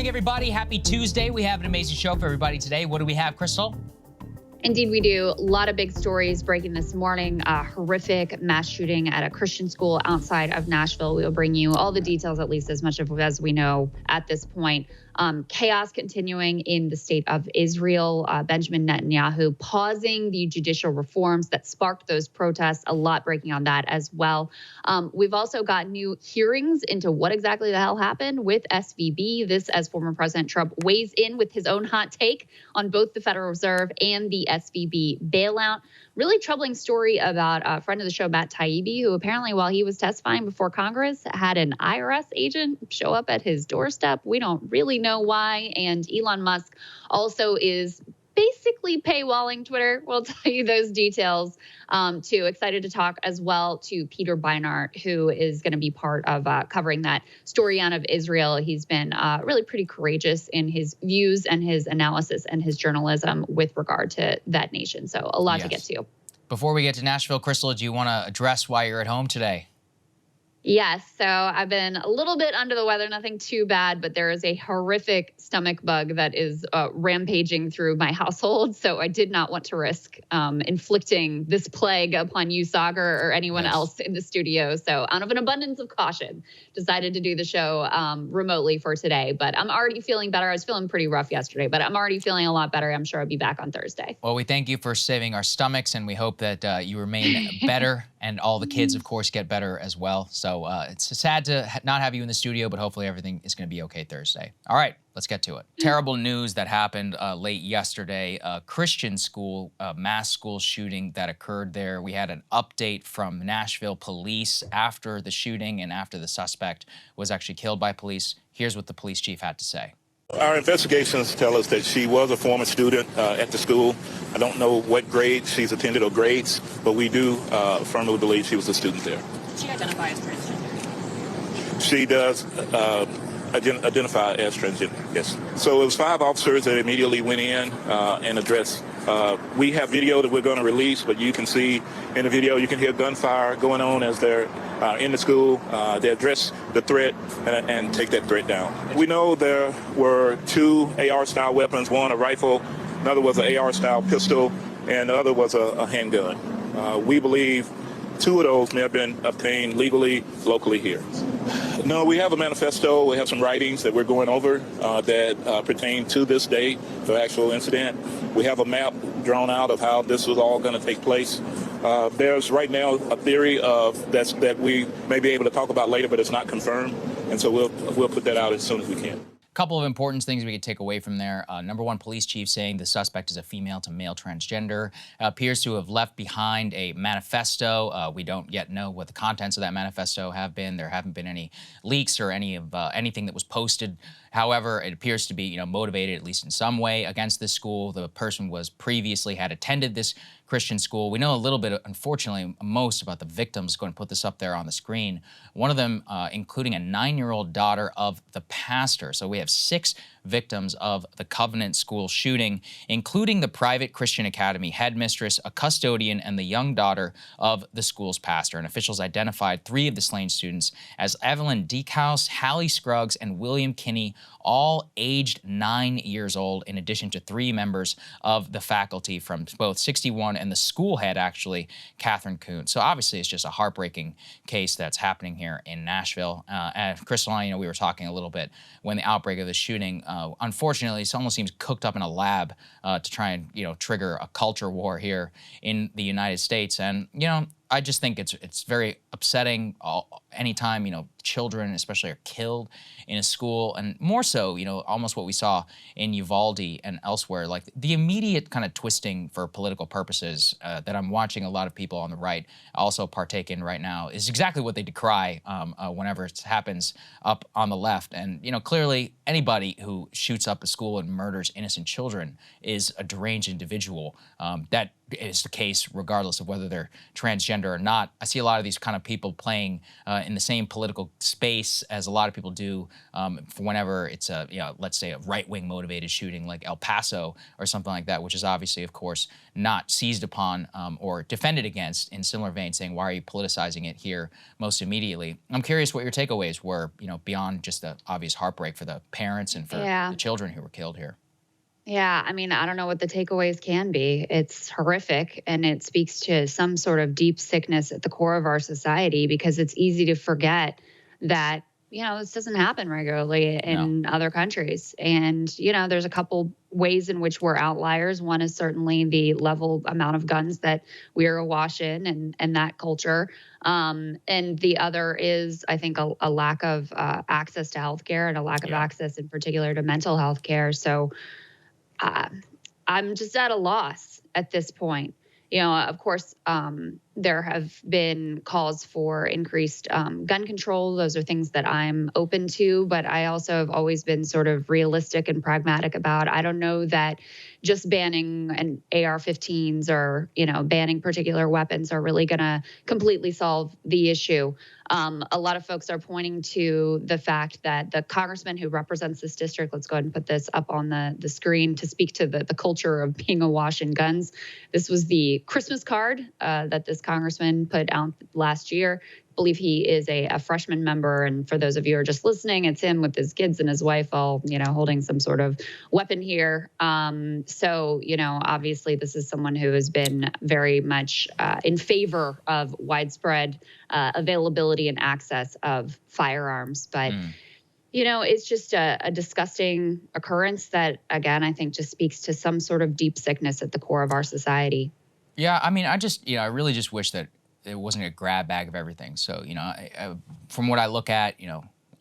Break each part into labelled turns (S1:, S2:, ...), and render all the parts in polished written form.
S1: morning, everybody. Happy Tuesday. We have an amazing show for everybody today. What do we have, Krystal?
S2: Indeed, we do. A lot of big stories breaking this morning. A horrific mass shooting at a Christian school outside of Nashville. We will bring you all the details, at least as much as we know at this point. Chaos continuing in the state of Israel. Benjamin Netanyahu pausing the judicial reforms that sparked those protests. A lot breaking on that as well. We've also got new hearings into what exactly the hell happened with SVB. This as former President Trump weighs in with his own hot take on both the Federal Reserve and the SVB bailout. Really troubling story about a friend of the show, Matt Taibbi, who apparently while he was testifying before Congress had an IRS agent show up at his doorstep. We don't really know why. And Elon Musk also is basically paywalling Twitter. We'll tell you those details too. Excited to talk as well to Peter Beinart, who is going to be part of covering that story out of Israel. He's been really pretty courageous in his views and his analysis and his journalism with regard to that nation. So a lot to get to.
S1: Before we get to Nashville, Krystal, do you want to address why you're at home today?
S2: Yes, so I've been a little bit under the weather, nothing too bad, but there is a horrific stomach bug that is rampaging through my household. So I did not want to risk inflicting this plague upon you, Saagar, or anyone else in the studio. So out of an abundance of caution, decided to do the show remotely for today. But I'm already feeling better. I was feeling pretty rough yesterday, but I'm already feeling a lot better. I'm sure I'll be back on Thursday.
S1: Well, we thank you for saving our stomachs, and we hope that you remain better, and all the kids, of course, get better as well. So it's sad to not have you in the studio, but hopefully everything is going to be okay Thursday. All right, let's get to it. Terrible news that happened late yesterday. A Christian school, mass school shooting that occurred there. We had an update from Nashville police after the shooting and after the suspect was actually killed by police. Here's what the police chief had to say.
S3: Our investigations tell us that she was a former student at the school. I don't know what grade she's attended or grades, but we do firmly believe she was a student there.
S4: Does she identify as transgender?
S3: She does identify as transgender, yes. So it was 5 officers that immediately went in and addressed. We have video that we're going to release, but you can see in the video, you can hear gunfire going on as they're in the school. They address the threat and take that threat down. We know there were 2 AR-style weapons, one a rifle, another was an AR-style pistol, and the other was a handgun. We believe 2 of those may have been obtained legally, locally here. No, we have a manifesto. We have some writings that we're going over that pertain to this date, the actual incident. We have a map drawn out of how this was all going to take place. There's right now a theory of that we may be able to talk about later, but it's not confirmed. And so we'll put that out as soon as we can.
S1: Couple of important things we could take away from there. Number one, police chief saying the suspect is a female to male transgender, appears to have left behind a manifesto. We don't yet know what the contents of that manifesto have been. There haven't been any leaks or anything that was posted. However, it appears to be, motivated at least in some way against this school. The person had attended this Christian school. We know a little bit, unfortunately, most about the victims. Going to put this up there on the screen. One of them, including a 9-year-old daughter of the pastor. So we have 6 victims of the Covenant School shooting, including the private Christian academy headmistress, a custodian, and the young daughter of the school's pastor. And officials identified 3 of the slain students as Evelyn Deekhouse, Hallie Scruggs, and William Kinney, all aged 9 years old, in addition to 3 members of the faculty from both 61 and the school head, actually, Catherine Kuhn. So obviously it's just a heartbreaking case that's happening here in Nashville. And Krystal and I, we were talking a little bit when the outbreak of the shooting, unfortunately, it almost seems cooked up in a lab to try and, trigger a culture war here in the United States. And, I just think it's very upsetting anytime, children especially are killed in a school, and more so, almost what we saw in Uvalde and elsewhere, like the immediate kind of twisting for political purposes that I'm watching a lot of people on the right also partake in right now is exactly what they decry whenever it happens up on the left. And, clearly anybody who shoots up a school and murders innocent children is a deranged individual. That is the case regardless of whether they're transgender or not. I see a lot of these kind of people playing in the same political space as a lot of people do for whenever it's a, let's say a right-wing motivated shooting like El Paso or something like that, which is obviously, of course, not seized upon or defended against in similar vein, saying, why are you politicizing it here most immediately? I'm curious what your takeaways were, beyond just the obvious heartbreak for the parents and for the children who were killed here.
S2: Yeah, I mean, I don't know what the takeaways can be. It's horrific, and it speaks to some sort of deep sickness at the core of our society, because it's easy to forget that, this doesn't happen regularly in other countries. And, there's a couple ways in which we're outliers. One is certainly the amount of guns that we are awash in and that culture. And the other is, I think, a lack of access to healthcare, and a lack of access in particular to mental health care. So I'm just at a loss at this point. Of course, there have been calls for increased gun control. Those are things that I'm open to, but I also have always been sort of realistic and pragmatic about. I don't know that just banning an AR-15s or, banning particular weapons are really going to completely solve the issue. A lot of folks are pointing to the fact that the congressman who represents this district, let's go ahead and put this up on the screen to speak to the culture of being awash in guns. This was the Christmas card that this congressman put out last year. I believe he is a freshman member. And for those of you who are just listening, it's him with his kids and his wife all, holding some sort of weapon here. So, obviously this is someone who has been very much in favor of widespread availability and access of firearms. But, it's just a disgusting occurrence that, again, I think just speaks to some sort of deep sickness at the core of our society.
S1: Yeah, I mean, I really just wish that it wasn't a grab bag of everything. So, from what I look at,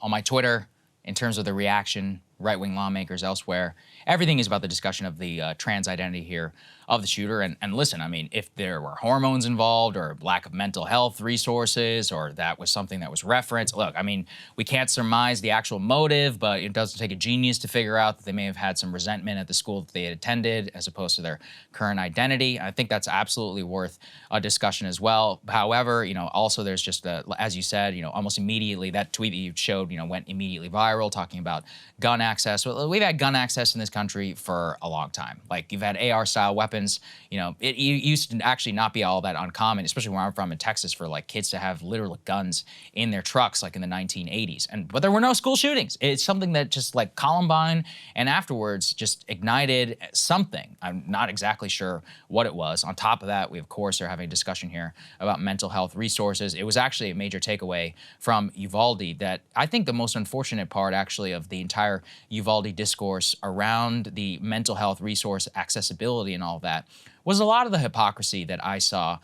S1: on my Twitter, in terms of the reaction, right-wing lawmakers elsewhere, everything is about the discussion of the trans identity here of the shooter. And listen, I mean, if there were hormones involved or lack of mental health resources, or that was something that was referenced, look, I mean, we can't surmise the actual motive, but it doesn't take a genius to figure out that they may have had some resentment at the school that they had attended as opposed to their current identity. I think that's absolutely worth a discussion as well. However, also there's just, as you said, almost immediately, that tweet that you showed, went immediately viral, talking about gun access. Well, we've had gun access in this country for a long time. Like, you've had AR-style weapons. It used to actually not be all that uncommon, especially where I'm from in Texas, for like kids to have literal guns in their trucks, like in the 1980s. But there were no school shootings. It's something that just like Columbine and afterwards just ignited something. I'm not exactly sure what it was. On top of that, we of course are having a discussion here about mental health resources. It was actually a major takeaway from Uvalde that I think the most unfortunate part actually of the entire Uvalde discourse around the mental health resource accessibility and all that was a lot of the hypocrisy that I saw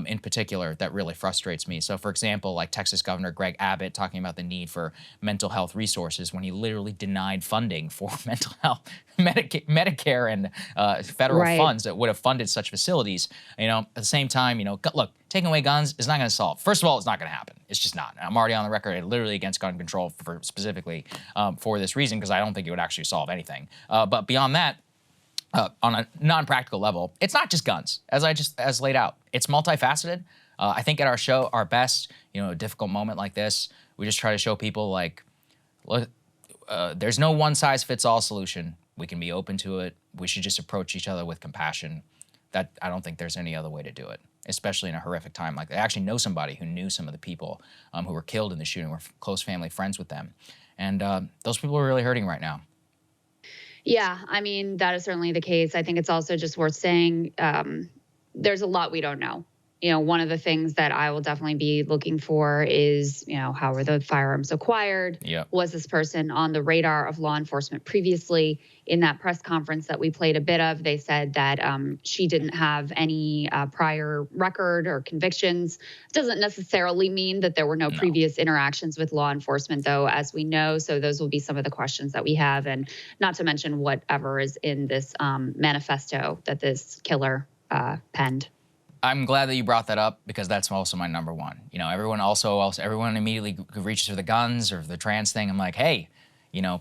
S1: in particular that really frustrates me. So for example, like Texas Governor Greg Abbott talking about the need for mental health resources when he literally denied funding for mental health, Medicare and federal funds that would have funded such facilities. At the same time, look, taking away guns is not going to solve. First of all, it's not going to happen. It's just not. I'm already on the record literally against gun control specifically for this reason, because I don't think it would actually solve anything. But beyond that, on a non-practical level, it's not just guns, as laid out. It's multifaceted. I think at our show, our best, a difficult moment like this, we just try to show people like, look, there's no one-size-fits-all solution. We can be open to it. We should just approach each other with compassion. I don't think there's any other way to do it, especially in a horrific time like that. I actually know somebody who knew some of the people who were killed in the shooting, were close family friends with them. And those people are really hurting right now.
S2: Yeah, I mean, that is certainly the case. I think it's also just worth saying there's a lot we don't know. One of the things that I will definitely be looking for is, how were the firearms acquired?
S1: Yep.
S2: Was this person on the radar of law enforcement previously? In that press conference that we played a bit of, they said that she didn't have any prior record or convictions. It doesn't necessarily mean that there were no previous interactions with law enforcement, though, as we know. So those will be some of the questions that we have, and not to mention whatever is in this manifesto that this killer penned.
S1: I'm glad that you brought that up, because that's also my number one. Everyone immediately reaches for the guns or the trans thing. I'm like, hey,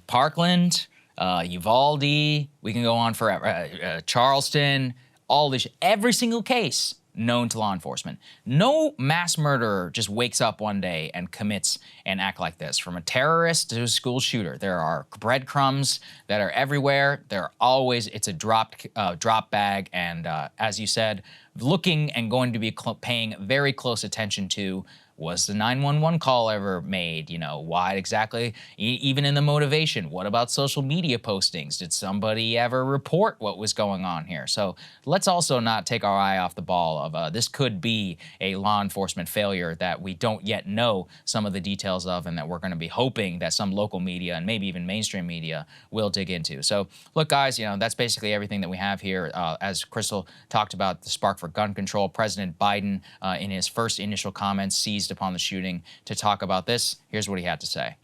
S1: Parkland, Uvalde, we can go on forever. Charleston, all this, every single case known to law enforcement. No mass murderer just wakes up one day and commits an act like this. From a terrorist to a school shooter, there are breadcrumbs that are everywhere. It's a drop bag, and as you said, looking and going to be paying very close attention to, was the 911 call ever made? You know, why exactly? Even in the motivation, what about social media postings? Did somebody ever report what was going on here? So let's also not take our eye off the ball of this could be a law enforcement failure that we don't yet know some of the details of, and that we're going to be hoping that some local media and maybe even mainstream media will dig into. So look, guys, you know, that's basically everything that we have here. As Krystal talked about the spark for gun control, President Biden, in his first initial comments, seized upon the shooting to talk about this. Here's what he had to say.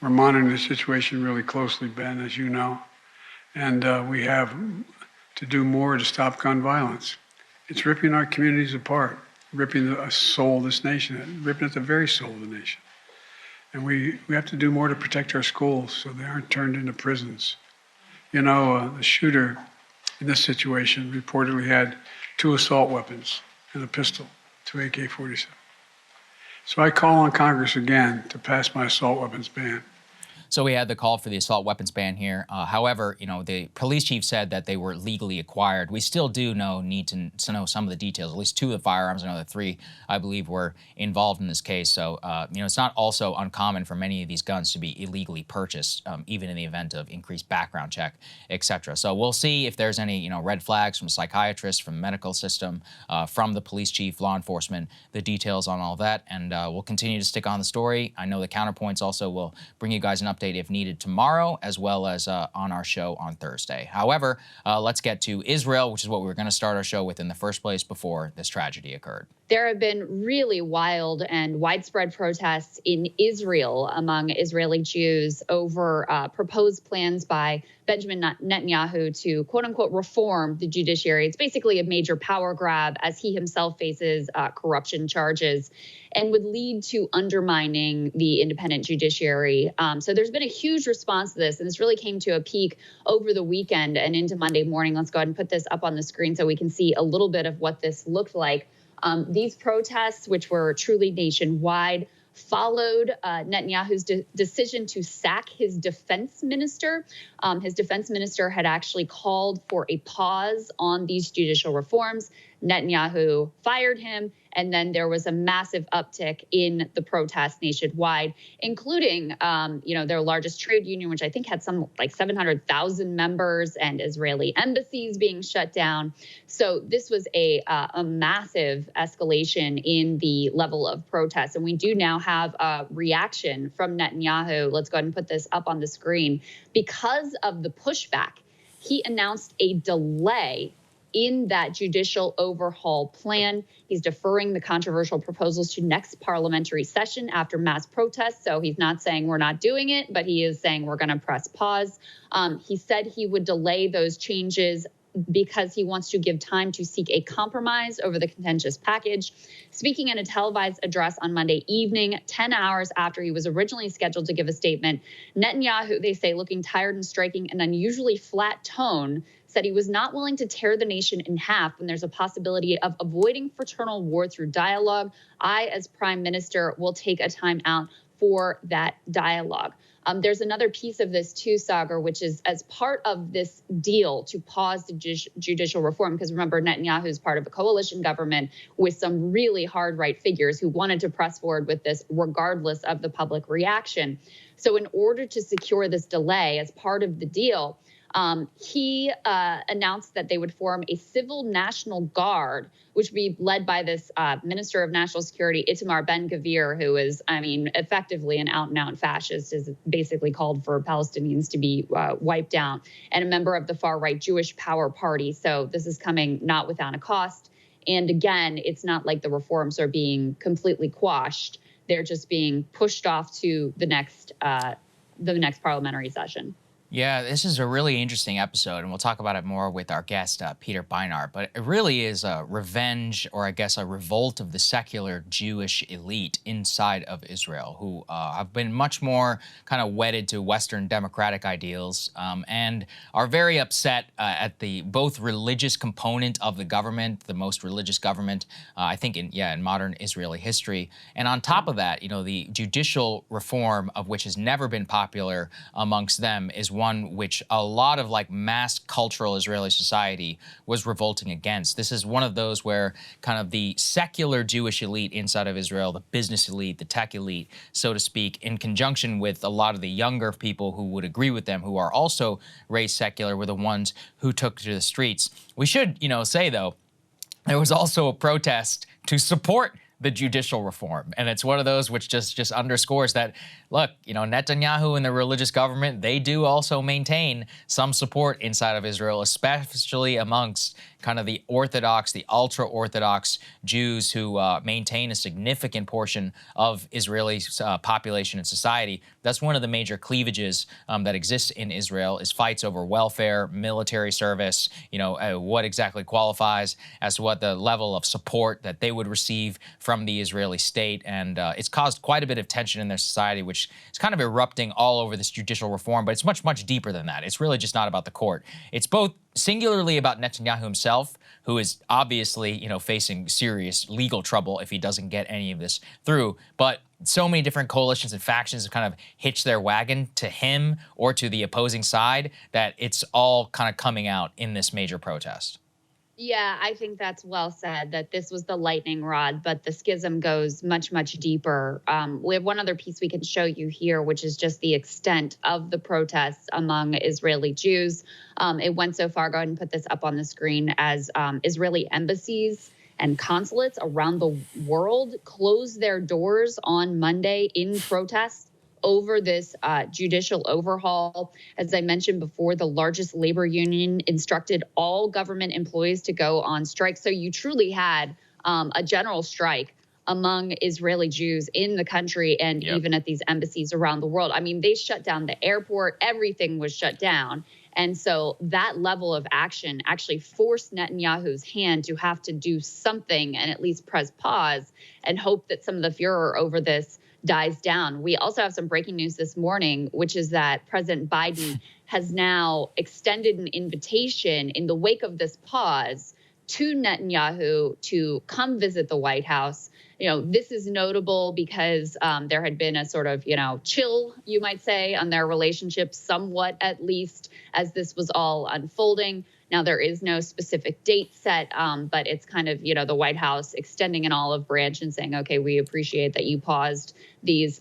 S4: We're monitoring the situation really closely, Ben, as you know, and we have to do more to stop gun violence. It's ripping our communities apart, ripping the soul of this nation, ripping at the very soul of the nation. And we have to do more to protect our schools so they aren't turned into prisons. You know, the shooter in this situation reportedly had 2 assault weapons and a pistol, 2 AK-47. So I call on Congress again to pass my assault weapons ban.
S1: So we had the call for the assault weapons ban here. However, you know, the police chief said that they were legally acquired. We still do need to know some of the details. At least 2 of the firearms, another 3, I believe, were involved in this case. So, you know, it's not also uncommon for many of these guns to be illegally purchased, even in the event of increased background check, etc. So we'll see if there's any, you know, red flags from psychiatrists, from the medical system, from the police chief, law enforcement, the details on all that. And we'll continue to stick on the story. I know the Counterpoints also will bring you guys an update if needed tomorrow, as well as on our show on Thursday. However, let's get to Israel, which is what we were going to start our show with in the first place before this tragedy occurred.
S2: There have been really wild and widespread protests in Israel among Israeli Jews over proposed plans by Benjamin Netanyahu to, quote unquote, reform the judiciary. It's basically a major power grab as he himself faces corruption charges and would lead to undermining the independent judiciary. So there's been a huge response to this, and this really came to a peak over the weekend and into Monday morning. Let's go ahead and put this up on the screen so we can see a little bit of what this looked like. These protests, which were truly nationwide, followed Netanyahu's decision to sack his defense minister. His defense minister had actually called for a pause on these judicial reforms. Netanyahu fired him, and then there was a massive uptick in the protests nationwide, including, you know, their largest trade union, which I think had some like 700,000 members, and Israeli embassies being shut down. So this was a massive escalation in the level of protests. And we do now have a reaction from Netanyahu. Let's go ahead and put this up on the screen. Because of the pushback, he announced a delay in that judicial overhaul plan. He's deferring the controversial proposals to next parliamentary session after mass protests. So he's not saying we're not doing it, but he is saying we're going to press pause. He said he would delay those changes because he wants to give time to seek a compromise over the contentious package. Speaking in a televised address on Monday evening, 10 hours after he was originally scheduled to give a statement, Netanyahu, they say, looking tired and striking an unusually flat tone, said he was not willing to tear the nation in half when there's a possibility of avoiding fraternal war through dialogue. I, as prime minister, will take a time out for that dialogue. There's another piece of this too, Saagar, which is as part of this deal to pause the judicial reform, because remember, Netanyahu is part of a coalition government with some really hard right figures who wanted to press forward with this regardless of the public reaction. So in order to secure this delay as part of the deal, he announced that they would form a civil national guard, which would be led by this Minister of National Security, Itamar Ben-Gvir, who is, I mean, effectively an out-and-out fascist, is basically called for Palestinians to be wiped out, and a member of the far-right Jewish Power Party. So this is coming not without a cost. And again, it's not like the reforms are being completely quashed. They're just being pushed off to the next parliamentary session.
S1: Yeah, this is a really interesting episode, and we'll talk about it more with our guest, Peter Beinart. But it really is a revenge, or I guess a revolt of the secular Jewish elite inside of Israel, who have been much more kind of wedded to Western democratic ideals and are very upset at the both religious component of the government, the most religious government, I think, in modern Israeli history. And on top of that, the judicial reform of which has never been popular amongst them is one which a lot of mass cultural Israeli society was revolting against. This is one of those where kind of the secular Jewish elite inside of Israel, the business elite, the tech elite, so to speak, in conjunction with a lot of the younger people who would agree with them, who are also raised secular, were the ones who took to the streets. We should, say, though, there was also a protest to support the judicial reform. And it's one of those which just underscores that, look, Netanyahu and the religious government, they do also maintain some support inside of Israel, especially amongst kind of the Orthodox, the ultra-Orthodox Jews who maintain a significant portion of Israeli population and society. That's one of the major cleavages that exists in Israel, is fights over welfare, military service, what exactly qualifies as to what the level of support that they would receive from the Israeli state. And it's caused quite a bit of tension in their society, which is kind of erupting all over this judicial reform. But it's much, much deeper than that. It's really just not about the court. It's both singularly about Netanyahu himself, who is obviously, facing serious legal trouble if he doesn't get any of this through. But so many different coalitions and factions have kind of hitched their wagon to him or to the opposing side that it's all kind of coming out in this major protest.
S2: Yeah, I think that's well said, that this was the lightning rod, but the schism goes much, much deeper. We have one other piece we can show you here, which is just the extent of the protests among Israeli Jews. It went so far, go ahead and put this up on the screen, as Israeli embassies and consulates around the world closed their doors on Monday in protest over this judicial overhaul. As I mentioned before, the largest labor union instructed all government employees to go on strike. So you truly had a general strike among Israeli Jews in the country and even at these embassies around the world. I mean, they shut down the airport. Everything was shut down. And so that level of action actually forced Netanyahu's hand to have to do something and at least press pause and hope that some of the furor over this dies down. We also have some breaking news this morning, which is that President Biden has now extended an invitation in the wake of this pause to Netanyahu to come visit the White House. This is notable because there had been a sort of, chill, you might say, on their relationship, somewhat at least, as this was all unfolding. Now, there is no specific date set, but it's kind of, the White House extending an olive branch and saying, OK, we appreciate that you paused these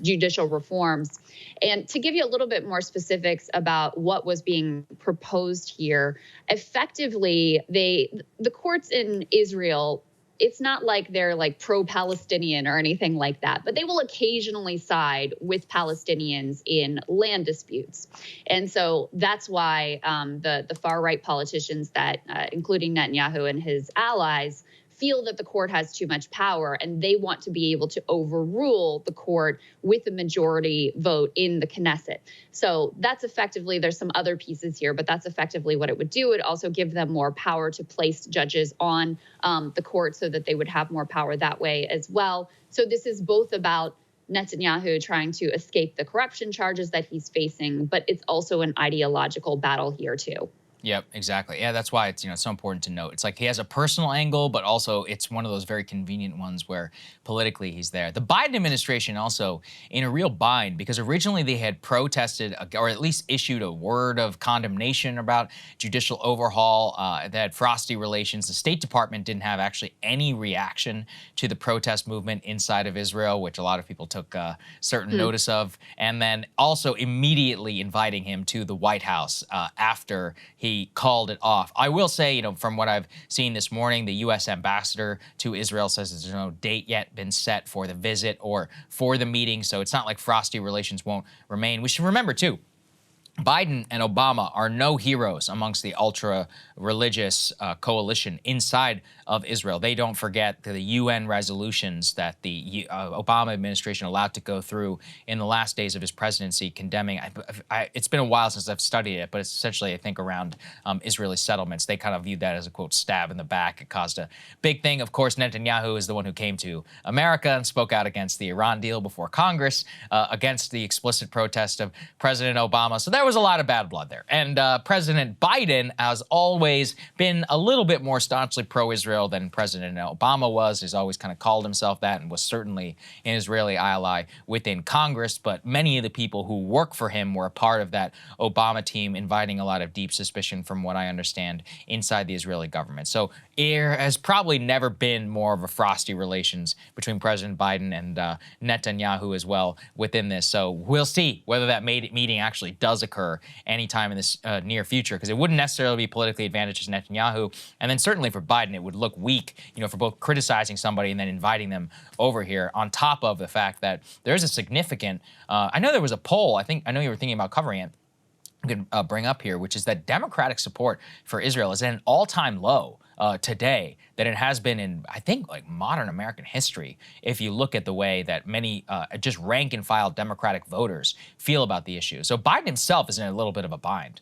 S2: judicial reforms. And to give you a little bit more specifics about what was being proposed here, effectively, the courts in Israel, it's not like they're pro-Palestinian or anything like that, but they will occasionally side with Palestinians in land disputes. And so that's why the far-right politicians that, including Netanyahu and his allies, feel that the court has too much power and they want to be able to overrule the court with a majority vote in the Knesset. So that's effectively, there's some other pieces here, but that's effectively what it would do. It also give them more power to place judges on the court so that they would have more power that way as well. So this is both about Netanyahu trying to escape the corruption charges that he's facing, but it's also an ideological battle here too.
S1: Yep, exactly. Yeah, that's why it's so important to note. It's like he has a personal angle, but also it's one of those very convenient ones where politically he's there. The Biden administration also in a real bind because originally they had protested or at least issued a word of condemnation about judicial overhaul. They had frosty relations. The State Department didn't have actually any reaction to the protest movement inside of Israel, which a lot of people took certain notice of, and then also immediately inviting him to the White House after he called it off. I will say, from what I've seen this morning, the U.S. ambassador to Israel says there's no date yet been set for the visit or for the meeting. So it's not like frosty relations won't remain. We should remember, too, Biden and Obama are no heroes amongst the ultra-religious coalition inside of Israel. They don't forget the UN resolutions that the Obama administration allowed to go through in the last days of his presidency, condemning. It's been a while since I've studied it, but it's essentially, I think, around Israeli settlements. They kind of viewed that as a, quote, stab in the back. It caused a big thing. Of course, Netanyahu is the one who came to America and spoke out against the Iran deal before Congress, against the explicit protest of President Obama. So there was a lot of bad blood there. And President Biden has always been a little bit more staunchly pro-Israel than President Obama was. He's always kind of called himself that and was certainly an Israeli ally within Congress. But many of the people who work for him were a part of that Obama team, inviting a lot of deep suspicion, from what I understand, inside the Israeli government. So there has probably never been more of a frosty relations between President Biden and Netanyahu as well within this. So we'll see whether that meeting actually does occur anytime in this near future, because it wouldn't necessarily be politically advantageous to Netanyahu. And then certainly for Biden, it would look weak, for both criticizing somebody and then inviting them over here, on top of the fact that there's a significant, I know there was a poll, I know you were thinking about covering it, I could bring up here, which is that Democratic support for Israel is at an all-time low today than it has been in, I think, like modern American history, if you look at the way that many just rank-and-file Democratic voters feel about the issue. So Biden himself is in a little bit of a bind.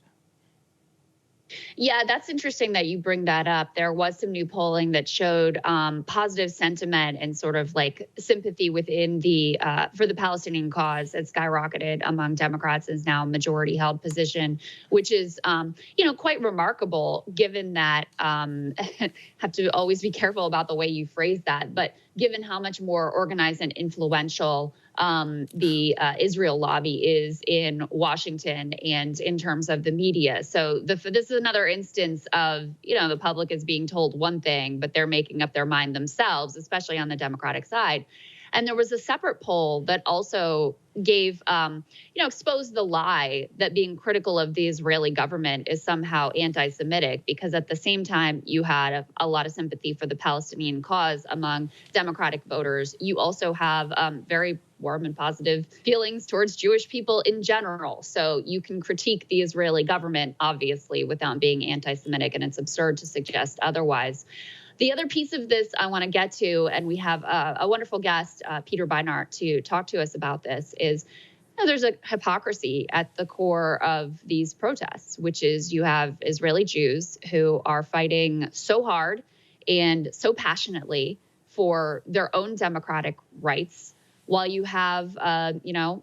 S2: Yeah, that's interesting that you bring that up. There was some new polling that showed positive sentiment and sort of like sympathy within the for the Palestinian cause. It skyrocketed among Democrats, is now a majority held position, which is quite remarkable, given that have to always be careful about the way you phrase that, but given how much more organized and influential the Israel lobby is in Washington and in terms of the media. So this is another instance of, the public is being told one thing, but they're making up their mind themselves, especially on the Democratic side. And there was a separate poll that also gave, exposed the lie that being critical of the Israeli government is somehow anti-Semitic, because at the same time, you had a lot of sympathy for the Palestinian cause among Democratic voters. You also have very warm and positive feelings towards Jewish people in general. So you can critique the Israeli government, obviously, without being anti-Semitic, and it's absurd to suggest otherwise. The other piece of this I want to get to, and we have a wonderful guest, Peter Beinart, to talk to us about this, is there's a hypocrisy at the core of these protests, which is you have Israeli Jews who are fighting so hard and so passionately for their own democratic rights, while you have,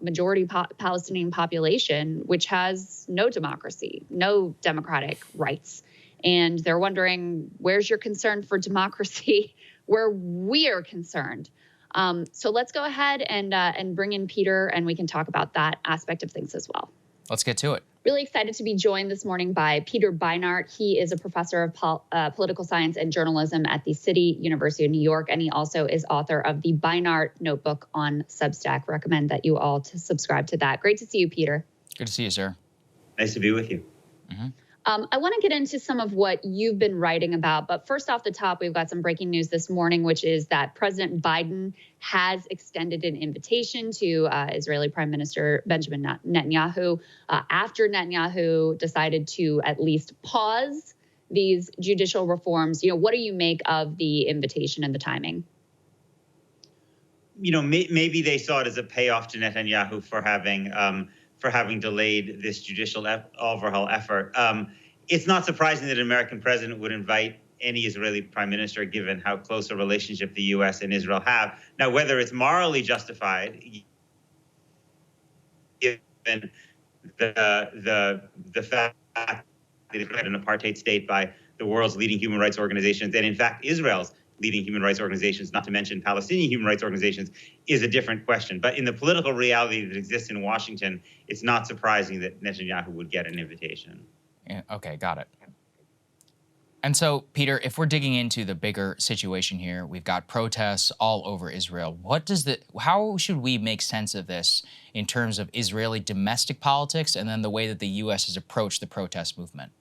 S2: majority Palestinian population, which has no democracy, no democratic rights. And they're wondering, where's your concern for democracy where we are concerned? So let's go ahead and bring in Peter, and we can talk about that aspect of things as well.
S1: Let's get to it.
S2: Really excited to be joined this morning by Peter Beinart. He is a professor of political science and journalism at the City University of New York, and he also is author of the Beinart Notebook on Substack. Recommend that you all to subscribe to that. Great to see you, Peter.
S1: Good to see you, sir.
S5: Nice to be with you.
S1: Mm-hmm.
S2: I want to get into some of what you've been writing about, but first off the top, we've got some breaking news this morning, which is that President Biden has extended an invitation to Israeli Prime Minister Benjamin Netanyahu after Netanyahu decided to at least pause these judicial reforms. What do you make of the invitation and the timing?
S5: Maybe they saw it as a payoff to Netanyahu for having delayed this judicial overhaul effort. It's not surprising that an American president would invite any Israeli prime minister, given how close a relationship the U.S. and Israel have. Now, whether it's morally justified, given the fact that it's an apartheid state by the world's leading human rights organizations, and in fact, Israel's leading human rights organizations, not to mention Palestinian human rights organizations, is a different question. But in the political reality that exists in Washington, it's not surprising that Netanyahu would get an invitation.
S1: Yeah, okay, got it. And so, Peter, if we're digging into the bigger situation here, we've got protests all over Israel. How should we make sense of this in terms of Israeli domestic politics and then the way that the U.S. has approached the protest movement?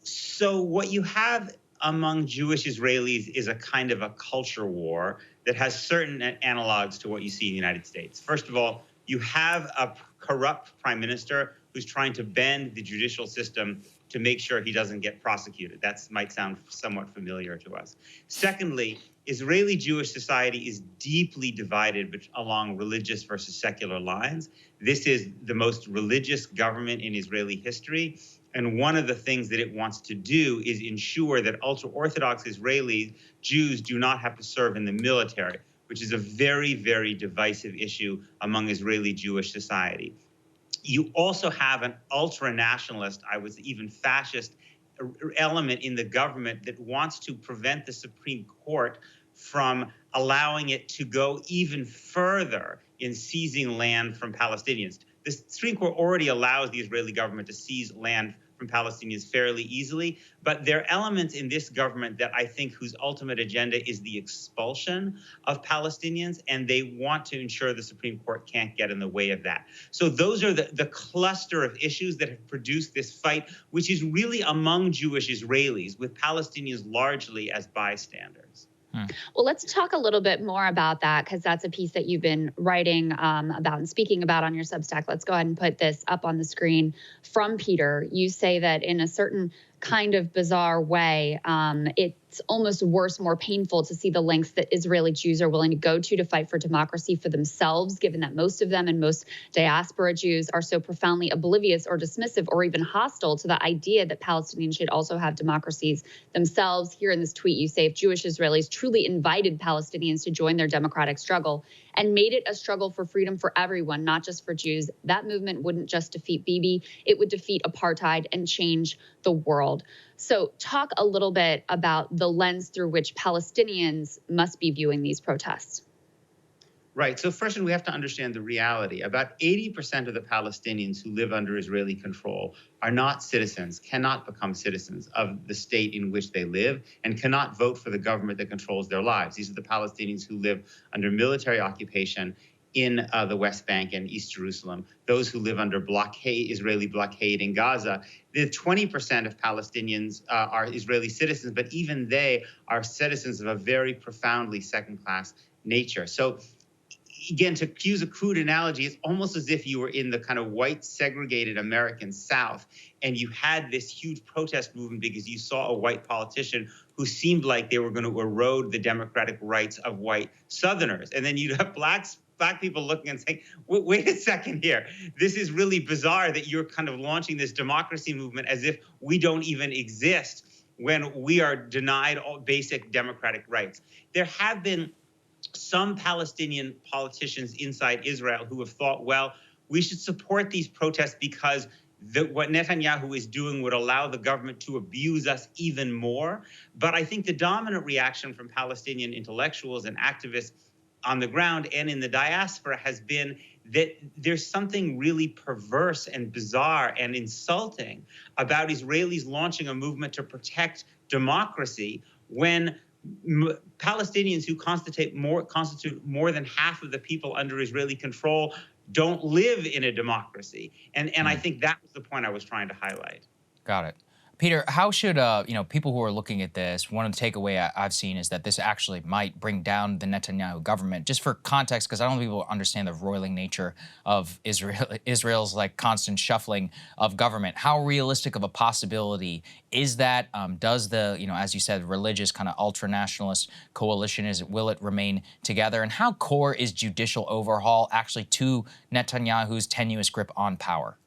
S5: So what you have among Jewish Israelis is a kind of a culture war that has certain analogs to what you see in the United States. First of all, you have a corrupt prime minister who's trying to bend the judicial system to make sure he doesn't get prosecuted. That might sound somewhat familiar to us. Secondly, Israeli Jewish society is deeply divided along religious versus secular lines. This is the most religious government in Israeli history. And one of the things that it wants to do is ensure that ultra-Orthodox Israeli Jews do not have to serve in the military, which is a very, very divisive issue among Israeli Jewish society. You also have an ultra-nationalist, I would say even fascist element in the government that wants to prevent the Supreme Court from allowing it to go even further in seizing land from Palestinians. The Supreme Court already allows the Israeli government to seize land from Palestinians fairly easily, but there are elements in this government that I think whose ultimate agenda is the expulsion of Palestinians, and they want to ensure the Supreme Court can't get in the way of that. So those are the cluster of issues that have produced this fight, which is really among Jewish Israelis, with Palestinians largely as bystanders.
S2: Well, let's talk a little bit more about that, because that's a piece that you've been writing about and speaking about on your Substack. Let's go ahead and put this up on the screen from Peter. You say that in a certain kind of bizarre way, it's almost worse, more painful to see the lengths that Israeli Jews are willing to go to fight for democracy for themselves, given that most of them and most diaspora Jews are so profoundly oblivious or dismissive or even hostile to the idea that Palestinians should also have democracies themselves. Here in this tweet, you say, if Jewish Israelis truly invited Palestinians to join their democratic struggle and made it a struggle for freedom for everyone, not just for Jews, that movement wouldn't just defeat Bibi, it would defeat apartheid and change the world. So talk a little bit about the lens through which Palestinians must be viewing these protests.
S5: Right. So first, we have to understand the reality. About 80% of the Palestinians who live under Israeli control are not citizens, cannot become citizens of the state in which they live, and cannot vote for the government that controls their lives. These are the Palestinians who live under military occupation in the West Bank and East Jerusalem, those who live under blockade, Israeli blockade in Gaza. The 20% of Palestinians are Israeli citizens, but even they are citizens of a very profoundly second-class nature. So again, to use a crude analogy, it's almost as if you were in the kind of white segregated American South and you had this huge protest movement because you saw a white politician who seemed like they were going to erode the democratic rights of white Southerners. And then you'd have black people looking and saying, wait a second here. This is really bizarre that you're kind of launching this democracy movement as if we don't even exist when we are denied all basic democratic rights. There have been some Palestinian politicians inside Israel who have thought, well, we should support these protests because what Netanyahu is doing would allow the government to abuse us even more. But I think the dominant reaction from Palestinian intellectuals and activists on the ground and in the diaspora has been that there's something really perverse and bizarre and insulting about Israelis launching a movement to protect democracy when Palestinians who constitute more than half of the people under Israeli control don't live in a democracy. And I think that was the point I was trying to highlight.
S1: Got it. Peter, how should people who are looking at this, one of the takeaway I've seen is that this actually might bring down the Netanyahu government. Just for context, because I don't think people understand the roiling nature of Israel's like constant shuffling of government. How realistic of a possibility is that? Does the, as you said, religious kind of ultra-nationalist coalition, will it remain together? And how core is judicial overhaul actually to Netanyahu's tenuous grip on power?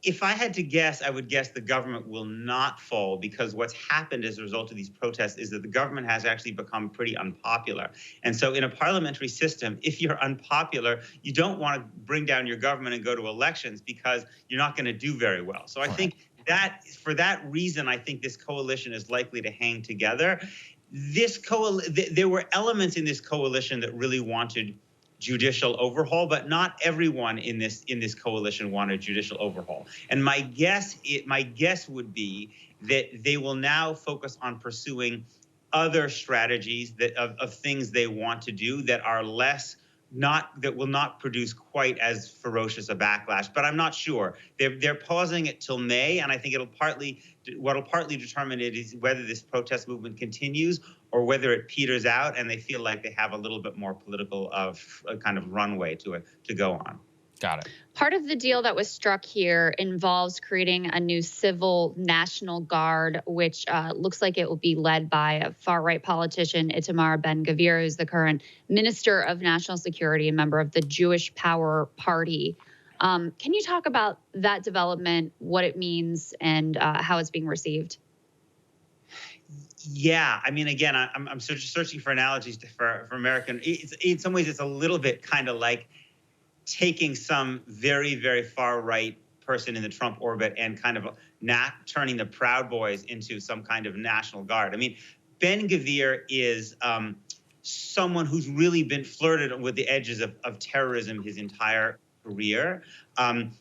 S5: If I had to guess, I would guess the government will not fall, because what's happened as a result of these protests is that the government has actually become pretty unpopular. And so in a parliamentary system, if you're unpopular, you don't want to bring down your government and go to elections because you're not going to do very well. So I think that for that reason, I think this coalition is likely to hang together. There were elements in this coalition that really wanted judicial overhaul, but not everyone in this coalition wanted judicial overhaul. And my guess would be that they will now focus on pursuing other strategies of things they want to do that are that will not produce quite as ferocious a backlash. But I'm not sure. They're pausing it till May, and I think what'll partly determine it is whether this protest movement continues or whether it peters out and they feel like they have a little bit more political kind of runway to go on.
S1: Got it.
S2: Part of the deal that was struck here involves creating a new civil National Guard, which looks like it will be led by a far-right politician, Itamar Ben-Gvir, who's the current Minister of National Security and member of the Jewish Power Party. Can you talk about that development, what it means, and how it's being received?
S5: Yeah, I mean, again, I'm searching for analogies for American. In some ways, it's a little bit kind of like taking some very, very far right person in the Trump orbit and kind of turning the Proud Boys into some kind of National Guard. I mean, Ben-Gvir is someone who's really been flirted with the edges of terrorism his entire career,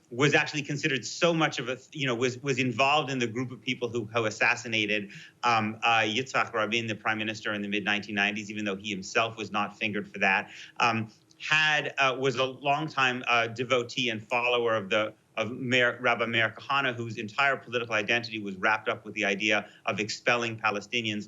S5: was actually considered so much of a, was involved in the group of people who assassinated Yitzhak Rabin, the prime minister, in the mid-1990s, even though he himself was not fingered for that. Was a longtime devotee and follower of Rabbi Meir Kahane, whose entire political identity was wrapped up with the idea of expelling Palestinians,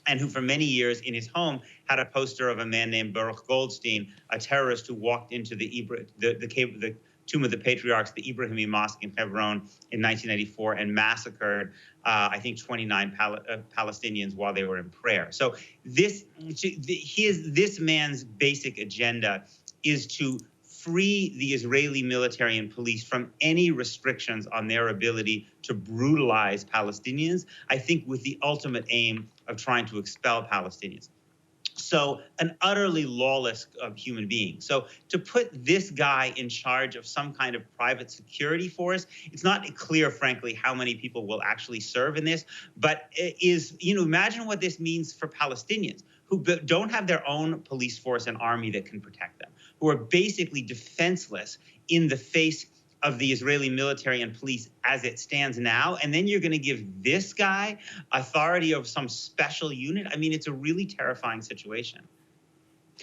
S5: and who for many years in his home had a poster of a man named Baruch Goldstein, a terrorist who walked into the Tomb of the Patriarchs, the Ibrahimi Mosque in Hebron in 1994, and massacred, I think, 29 Palestinians while they were in prayer. So this man's basic agenda is to free the Israeli military and police from any restrictions on their ability to brutalize Palestinians, I think with the ultimate aim of trying to expel Palestinians. So an utterly lawless human being. So to put this guy in charge of some kind of private security force, it's not clear, frankly, how many people will actually serve in this, but imagine what this means for Palestinians who don't have their own police force and army that can protect them, who are basically defenseless in the face of the Israeli military and police as it stands now. And then you're going to give this guy authority of some special unit. I mean, it's a really terrifying situation.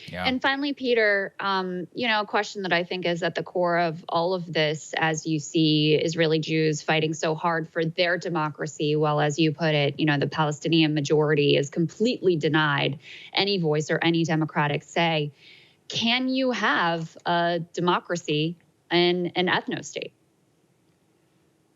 S1: Yeah.
S2: And finally, Peter, a question that I think is at the core of all of this, as you see Israeli Jews fighting so hard for their democracy, while, as you put it, the Palestinian majority is completely denied any voice or any democratic say. Can you have a democracy and an ethno-state?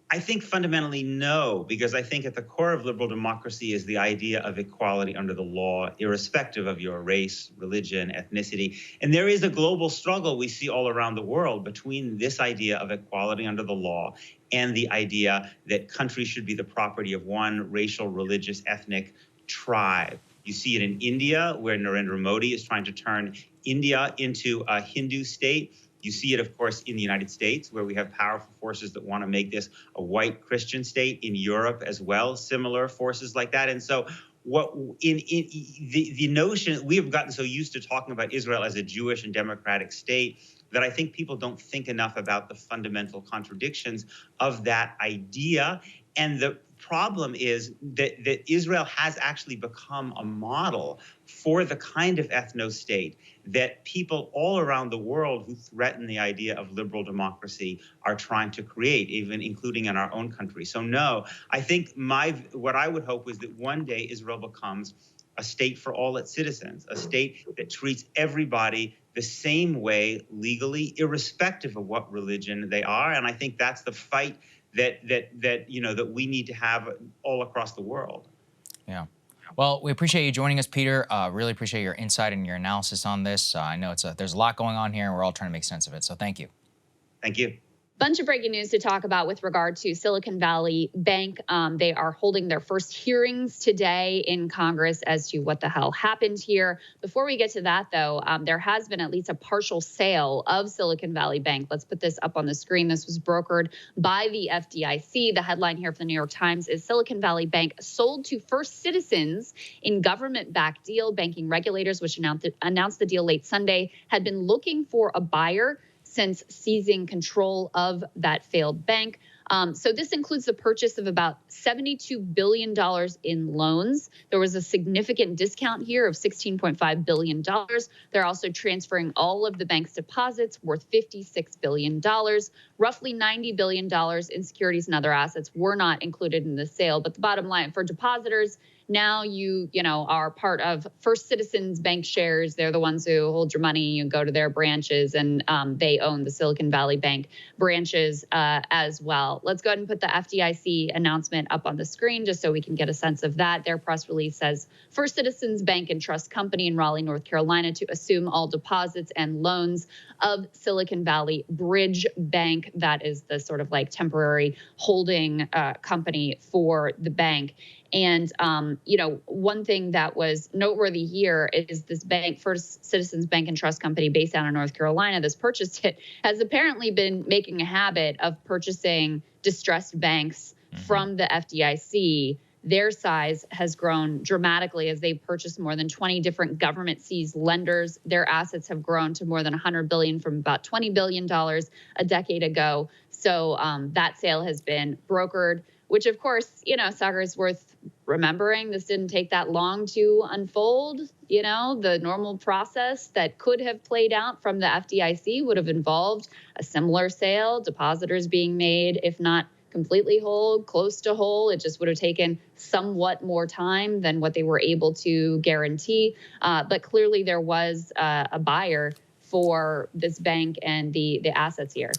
S5: I think fundamentally no, because I think at the core of liberal democracy is the idea of equality under the law, irrespective of your race, religion, ethnicity. And there is a global struggle we see all around the world between this idea of equality under the law and the idea that countries should be the property of one racial, religious, ethnic tribe. You see it in India, where Narendra Modi is trying to turn India into a Hindu state. You see it, of course, in the United States, where we have powerful forces that want to make this a white Christian state. In Europe as well, similar forces like that. And so the notion, we have gotten so used to talking about Israel as a Jewish and democratic state that I think people don't think enough about the fundamental contradictions of that idea. And the problem is that Israel has actually become a model for the kind of ethno-state that people all around the world who threaten the idea of liberal democracy are trying to create, even including in our own country. So no, I think what I would hope is that one day Israel becomes a state for all its citizens, a state that treats everybody the same way legally, irrespective of what religion they are. And I think that's the fight that we need to have all across the world.
S1: Yeah. Well, we appreciate you joining us, Peter. Really appreciate your insight and your analysis on this. I know there's a lot going on here, and we're all trying to make sense of it. So thank you.
S5: Thank you.
S2: Bunch of breaking news to talk about with regard to Silicon Valley Bank. They are holding their first hearings today in Congress as to what the hell happened here. Before we get to that, though, there has been at least a partial sale of Silicon Valley Bank. Let's put this up on the screen. This was brokered by the FDIC. The headline here from the New York Times is Silicon Valley Bank sold to First Citizens in government-backed deal. Banking regulators, which announced the deal late Sunday, had been looking for a buyer since seizing control of that failed bank. So this includes the purchase of about $72 billion in loans. There was a significant discount here of $16.5 billion. They're also transferring all of the bank's deposits worth $56 billion. Roughly $90 billion in securities and other assets were not included in the sale. But the bottom line for depositors, Now you are part of First Citizens Bank shares. They're the ones who hold your money. You go to their branches, and they own the Silicon Valley Bank branches as well. Let's go ahead and put the FDIC announcement up on the screen just so we can get a sense of that. Their press release says, First Citizens Bank and Trust Company in Raleigh, North Carolina, to assume all deposits and loans of Silicon Valley Bridge Bank. That is the sort of like temporary holding company for the bank. And, one thing that was noteworthy here is this bank, First Citizens Bank and Trust Company, based out of North Carolina, that's purchased it, has apparently been making a habit of purchasing distressed banks from the FDIC. Their size has grown dramatically as they've purchased more than 20 different government-seized lenders. Their assets have grown to more than $100 billion from about $20 billion a decade ago. So that sale has been brokered, which, of course, Saagar, is worth remembering. This didn't take that long to unfold. The normal process that could have played out from the FDIC would have involved a similar sale, depositors being made, if not completely whole, close to whole. It just would have taken somewhat more time than what they were able to guarantee. But clearly there was a buyer for this bank and the assets here.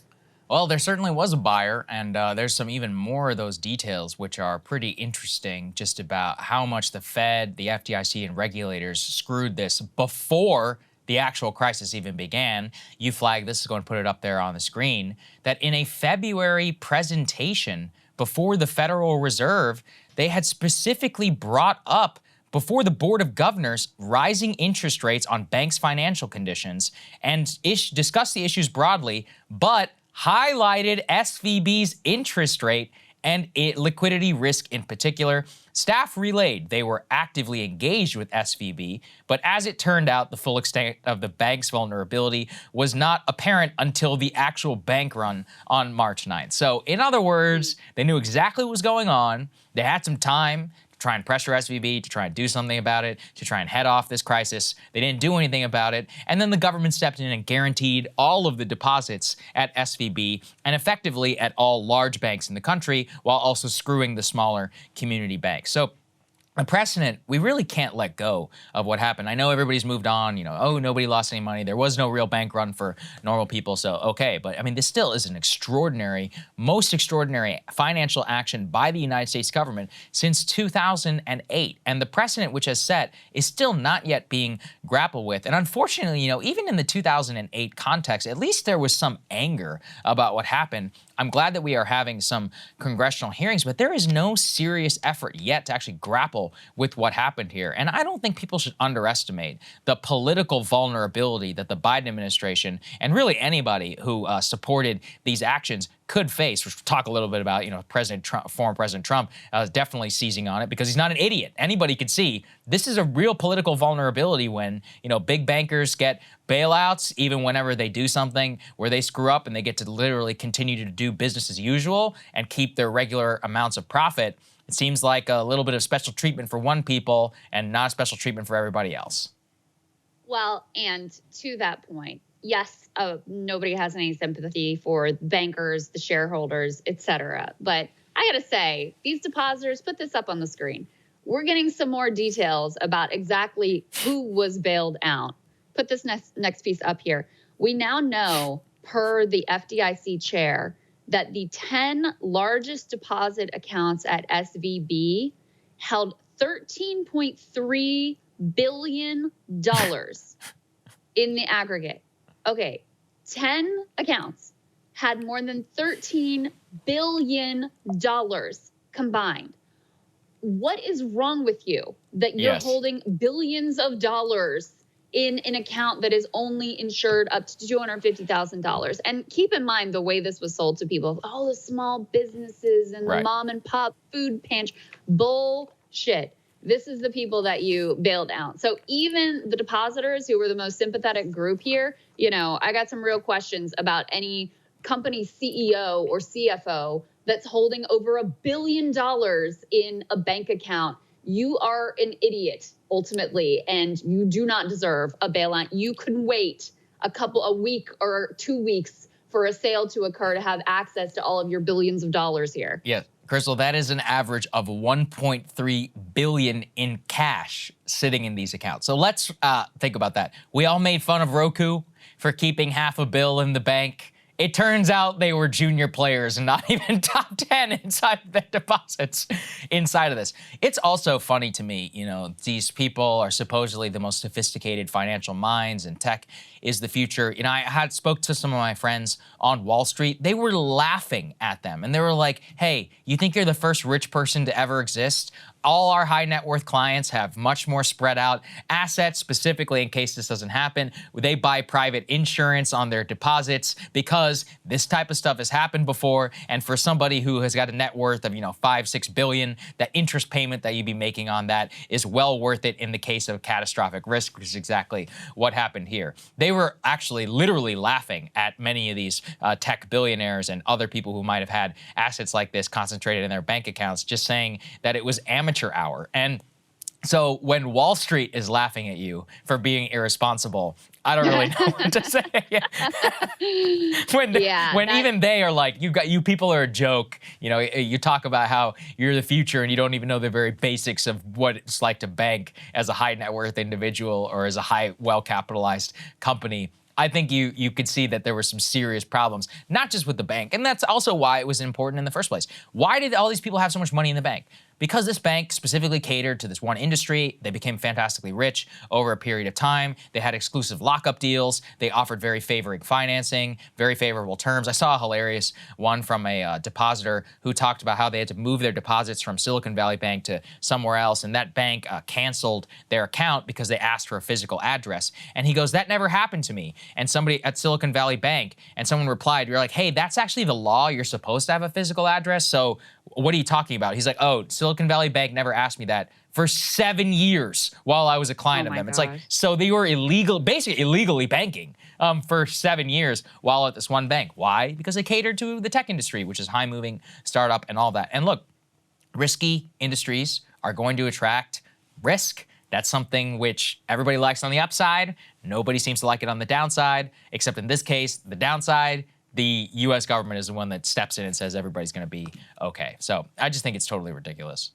S1: Well, there certainly was a buyer, and there's some even more of those details, which are pretty interesting, just about how much the Fed, the FDIC, and regulators screwed this before the actual crisis even began. You flagged this, is going to put it up there on the screen, that in a February presentation before the Federal Reserve, they had specifically brought up before the Board of Governors rising interest rates on banks' financial conditions and discussed the issues broadly, but highlighted SVB's interest rate and liquidity risk in particular. Staff relayed they were actively engaged with SVB, but as it turned out, the full extent of the bank's vulnerability was not apparent until the actual bank run on March 9th. So in other words, they knew exactly what was going on. They had some time to try and pressure SVB, to try and do something about it, to try and head off this crisis. They didn't do anything about it. And then the government stepped in and guaranteed all of the deposits at SVB and effectively at all large banks in the country, while also screwing the smaller community banks. So a precedent, we really can't let go of what happened. I know everybody's moved on, oh, nobody lost any money. There was no real bank run for normal people, so okay. But I mean, this still is an extraordinary, most extraordinary financial action by the United States government since 2008. And the precedent which has set is still not yet being grappled with. And unfortunately, even in the 2008 context, at least there was some anger about what happened. I'm glad that we are having some congressional hearings, but there is no serious effort yet to actually grapple with what happened here. And I don't think people should underestimate the political vulnerability that the Biden administration and really anybody who supported these actions could face, which we'll talk a little bit about, President Trump, former President Trump definitely seizing on it because he's not an idiot. Anybody could see this is a real political vulnerability when, big bankers get bailouts, even whenever they do something where they screw up and they get to literally continue to do business as usual and keep their regular amounts of profit. It seems like a little bit of special treatment for one people and not special treatment for everybody else.
S2: Well, and to that point, yes, nobody has any sympathy for bankers, the shareholders, et cetera. But I got to say, these depositors, put this up on the screen. We're getting some more details about exactly who was bailed out. Put this next piece up here. We now know, per the FDIC chair, that the 10 largest deposit accounts at SVB held $13.3 billion in the aggregate. Okay, 10 accounts had more than $13 billion combined. What is wrong with you that you're holding billions of dollars in an account that is only insured up to $250,000? And keep in mind the way this was sold to people, all the small businesses and the mom and pop food pantry. Bullshit. This is the people that you bailed out. So even the depositors, who were the most sympathetic group here, I got some real questions about any company CEO or CFO that's holding over $1 billion in a bank account. You are an idiot, ultimately, and you do not deserve a bailout. You can wait a week or 2 weeks for a sale to occur to have access to all of your billions of dollars here.
S1: Yeah. Krystal, that is an average of 1.3 billion in cash sitting in these accounts. So let's think about that. We all made fun of Roku for keeping $500 million in the bank. It turns out they were junior players and not even top 10 inside their deposits inside of this. It's also funny to me, you know, these people are supposedly the most sophisticated financial minds, and tech is the future. You know, I spoke to some of my friends on Wall Street. They were laughing at them, and they were like, hey, you think you're the first rich person to ever exist? All our high net worth clients have much more spread out assets, specifically in case this doesn't happen. They buy private insurance on their deposits because this type of stuff has happened before. And for somebody who has got a net worth of, you know, 5-6 billion, that interest payment that you'd be making on that is well worth it in the case of a catastrophic risk, which is exactly what happened here. They were actually literally laughing at many of these tech billionaires and other people who might have had assets like this concentrated in their bank accounts, just saying that it was amateur hour. And so when Wall Street is laughing at you for being irresponsible, I don't really know what to say. when even they are like, you people are a joke. You know, you talk about how you're the future and you don't even know the very basics of what it's like to bank as a high net worth individual or as a high, well-capitalized company. I think you could see that there were some serious problems, not just with the bank. And that's also why it was important in the first place. Why did all these people have so much money in the bank? Because this bank specifically catered to this one industry. They became fantastically rich over a period of time. They had exclusive lockup deals. They offered very favoring financing, very favorable terms. I saw a hilarious one from a depositor who talked about how they had to move their deposits from Silicon Valley Bank to somewhere else, and that bank canceled their account because they asked for a physical address. And he goes, that never happened to me. And somebody at Silicon Valley Bank, and someone replied, you're like, hey, that's actually the law. You're supposed to have a physical address. So what are you talking about? He's like, oh, Silicon Valley Bank never asked me that for 7 years while I was a client of them. It's like, so they were basically illegally banking for 7 years while at this one bank. Why? Because they catered to the tech industry, which is high moving startup and all that. And look, risky industries are going to attract risk. That's something which everybody likes on the upside. Nobody seems to like it on the downside, except in this case, the downside, the U.S. government is the one that steps in and says everybody's going to be okay. So I just think it's totally ridiculous.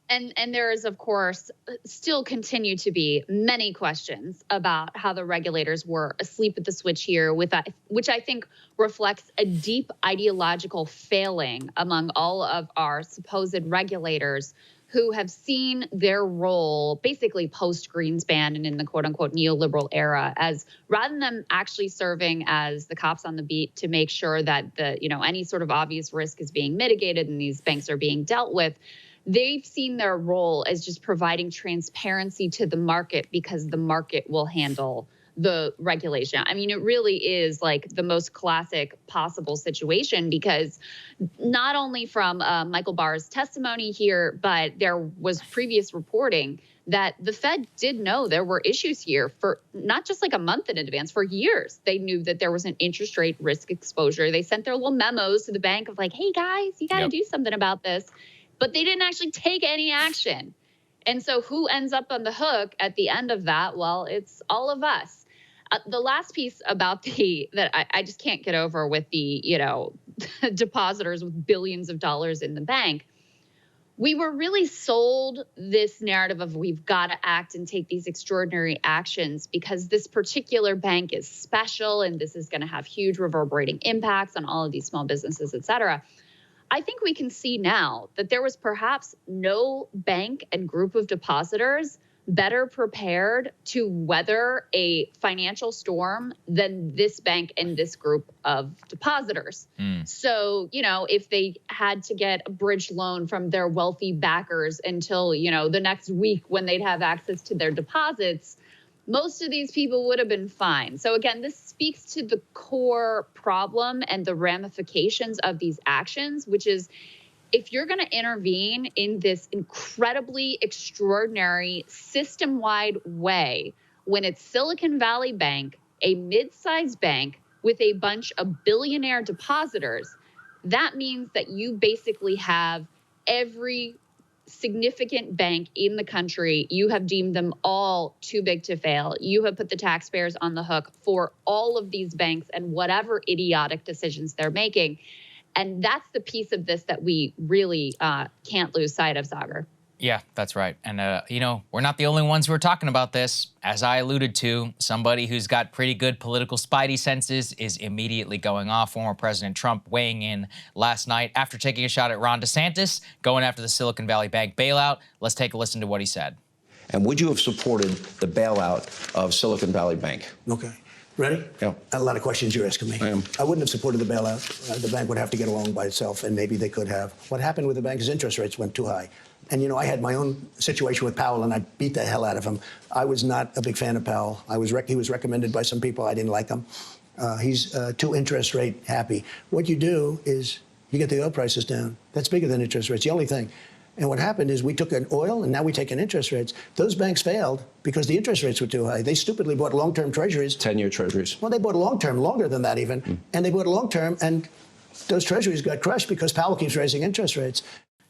S2: And there is, of course, still continue to be many questions about how the regulators were asleep at the switch here, which I think reflects a deep ideological failing among all of our supposed regulators who have seen their role basically post-Greenspan and in the quote-unquote neoliberal era as rather than them actually serving as the cops on the beat to make sure that any sort of obvious risk is being mitigated and these banks are being dealt with, they've seen their role as just providing transparency to the market because the market will handle the regulation. I mean, it really is like the most classic possible situation because not only from Michael Barr's testimony here, but there was previous reporting that the Fed did know there were issues here for not just like a month in advance, for years. They knew that there was an interest rate risk exposure. They sent their little memos to the bank of like, hey guys, you got to do something about this. But they didn't actually take any action. And so who ends up on the hook at the end of that? Well, it's all of us. The last piece about that I just can't get over with the, depositors with billions of dollars in the bank. We were really sold this narrative of we've got to act and take these extraordinary actions because this particular bank is special and this is going to have huge reverberating impacts on all of these small businesses, et cetera. I think we can see now that there was perhaps no bank and group of depositors better prepared to weather a financial storm than this bank and this group of depositors. So, if they had to get a bridge loan from their wealthy backers until, the next week when they'd have access to their deposits, most of these people would have been fine. So again, this speaks to the core problem and the ramifications of these actions, which is if you're going to intervene in this incredibly extraordinary system-wide way, when it's Silicon Valley Bank, a mid-sized bank with a bunch of billionaire depositors, that means that you basically have every significant bank in the country. You have deemed them all too big to fail. You have put the taxpayers on the hook for all of these banks and whatever idiotic decisions they're making. And that's the piece of this that we really can't lose sight of, Saagar.
S1: Yeah, that's right. And, we're not the only ones who are talking about this. As I alluded to, somebody who's got pretty good political spidey senses is immediately going off. Former President Trump weighing in last night after taking a shot at Ron DeSantis, going after the Silicon Valley Bank bailout. Let's take a listen to what he said.
S6: And would you have supported the bailout of Silicon Valley Bank?
S7: Okay. Ready?
S6: Yeah.
S7: A lot of questions you're asking me.
S6: I am.
S7: I wouldn't have supported the bailout. The bank would have to get along by itself, and maybe they could have. What happened with the bank is interest rates went too high. And, I had my own situation with Powell, and I beat the hell out of him. I was not a big fan of Powell. He was recommended by some people. I didn't like him. He's too interest rate happy. What you do is you get the oil prices down. That's bigger than interest rates, the only thing. And what happened is we took an oil, and now we take an interest rates. Those banks failed because the interest rates were too high. They stupidly bought long-term treasuries.
S6: 10-year treasuries.
S7: Well, they bought long-term, longer than that even. And they bought long-term, and those treasuries got crushed because Powell keeps raising interest rates.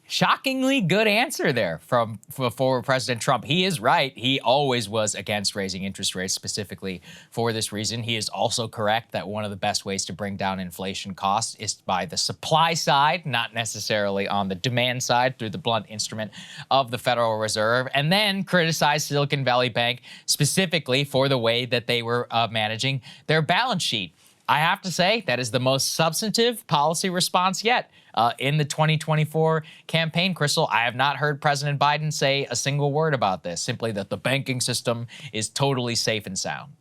S1: Shockingly good answer there from former President Trump. He is right. He always was against raising interest rates specifically for this reason. He is also correct that one of the best ways to bring down inflation costs is by the supply side, not necessarily on the demand side through the blunt instrument of the Federal Reserve, and then criticize Silicon Valley Bank specifically for the way that they were managing their balance sheet. I have to say that is the most substantive policy response yet in the 2024 campaign. Krystal, I have not heard President Biden say a single word about this, simply that the banking system is totally safe and sound.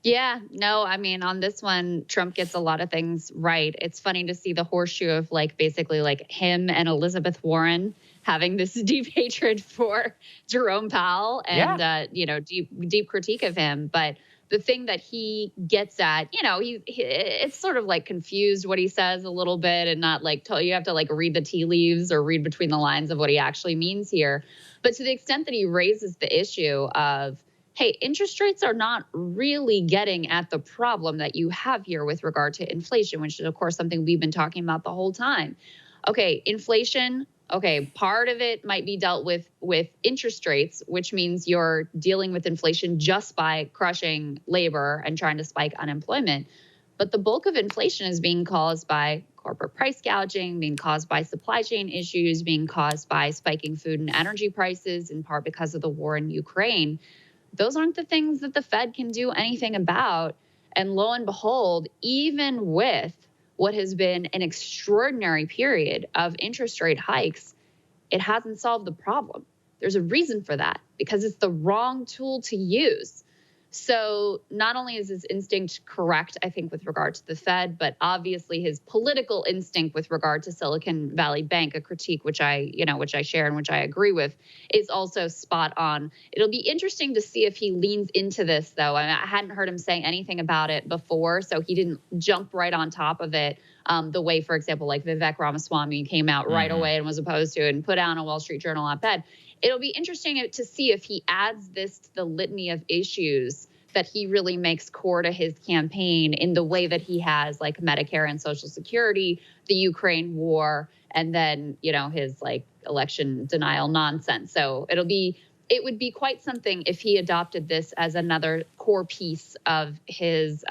S2: Yeah, no, I mean, on this one, Trump gets a lot of things right. It's funny to see the horseshoe of basically him and Elizabeth Warren having this deep hatred for Jerome Powell and, deep critique of him. But the thing that he gets at, it's sort of confused what he says a little bit and not you have to read the tea leaves or read between the lines of what he actually means here. But to the extent that he raises the issue of, hey, interest rates are not really getting at the problem that you have here with regard to inflation, which is, of course, something we've been talking about the whole time. Okay, inflation. Okay, part of it might be dealt with interest rates, which means you're dealing with inflation just by crushing labor and trying to spike unemployment. But the bulk of inflation is being caused by corporate price gouging, being caused by supply chain issues, being caused by spiking food and energy prices, in part because of the war in Ukraine. Those aren't the things that the Fed can do anything about. And lo and behold, even with what has been an extraordinary period of interest rate hikes, it hasn't solved the problem. There's a reason for that, because it's the wrong tool to use. So not only is his instinct correct, I think, with regard to the Fed, but obviously his political instinct with regard to Silicon Valley Bank, a critique which I share and which I agree with, is also spot on. It'll be interesting to see if he leans into this, though. I hadn't heard him say anything about it before, so he didn't jump right on top of it the way, for example, Vivek Ramaswamy came out right away and was opposed to it and put out a Wall Street Journal op-ed. It'll be interesting to see if he adds this to the litany of issues that he really makes core to his campaign in the way that he has Medicare and Social Security, the Ukraine war, and then, his election denial nonsense. So it would be quite something if he adopted this as another core piece of his,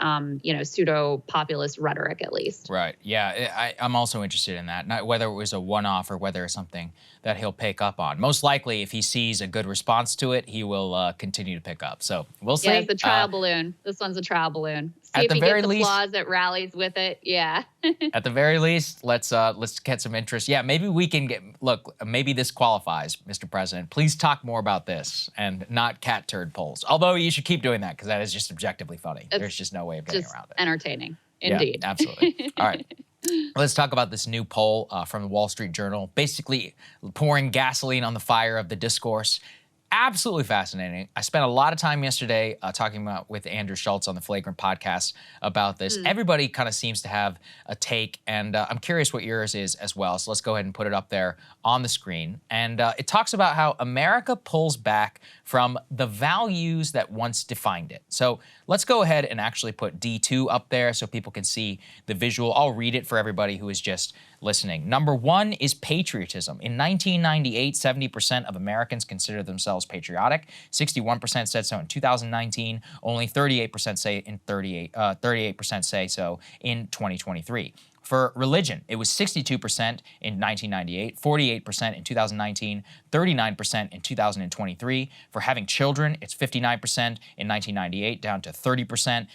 S2: pseudo-populist rhetoric, at least.
S1: Right. Yeah, I'm also interested in that. Not whether it was a one-off or whether it's something that he'll pick up on. Most likely, if he sees a good response to it, he will continue to pick up. So we'll see.
S2: Yeah, it's a trial balloon. This one's a trial balloon. See if he gets applause at rallies with it. Yeah.
S1: At the very least, let's get some interest. Yeah, maybe we can maybe this qualifies, Mr. President. Please talk more about this and not cat turd polls. Although you should keep doing that because that is just objectively funny. There's just no way of getting around it.
S2: Entertaining. Indeed.
S1: Yeah, absolutely. All right. Let's talk about this new poll from the Wall Street Journal, basically pouring gasoline on the fire of the discourse. Absolutely fascinating. I spent a lot of time yesterday talking with Andrew Schultz on the Flagrant podcast about this. Everybody kind of seems to have a take, and I'm curious what yours is as well. So let's go ahead and put it up there on the screen. And it talks about how America pulls back from the values that once defined it. So let's go ahead and actually put D2 up there so people can see the visual. I'll read it for everybody who is just listening. Number one is patriotism. In 1998, 70% of Americans considered themselves patriotic. 61% said so in 2019. Only 38% say so in 2023. For religion, it was 62% in 1998, 48% in 2019, 39% in 2023. For having children, it's 59% in 1998, down to 30%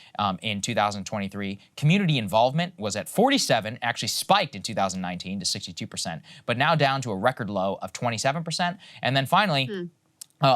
S1: in 2023. Community involvement was at 47, actually spiked in 2019 to 62%, but now down to a record low of 27%. And then finally,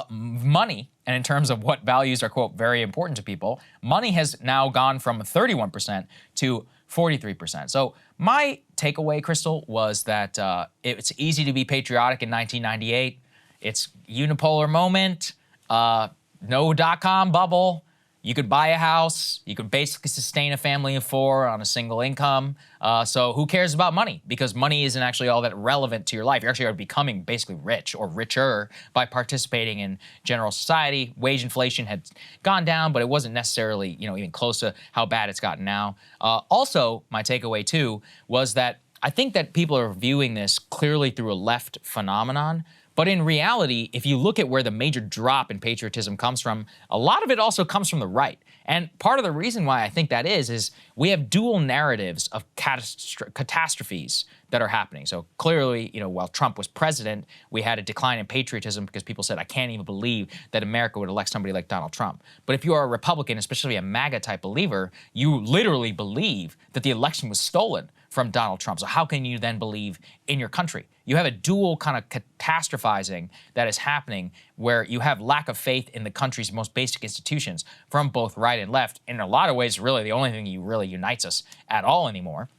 S1: money, and in terms of what values are, quote, very important to people, money has now gone from 31% to 43%. So my takeaway, Krystal, was that it's easy to be patriotic in 1998. It's unipolar moment, no dot-com bubble. You could buy a house. You could basically sustain a family of 4 on a single income. So who cares about money? Because money isn't actually all that relevant to your life. You're actually becoming basically rich or richer by participating in general society. Wage inflation had gone down, but it wasn't necessarily, even close to how bad it's gotten now. Also, my takeaway too was that I think that people are viewing this clearly through a left phenomenon. But in reality, if you look at where the major drop in patriotism comes from, a lot of it also comes from the right. And part of the reason why I think that is we have dual narratives of catastrophes that are happening. So clearly, while Trump was president, we had a decline in patriotism because people said, I can't even believe that America would elect somebody like Donald Trump. But if you are a Republican, especially a MAGA type believer, you literally believe that the election was stolen from Donald Trump. So how can you then believe in your country? You have a dual kind of catastrophizing that is happening where you have lack of faith in the country's most basic institutions from both right and left. In a lot of ways, really, the only thing that really unites us at all anymore.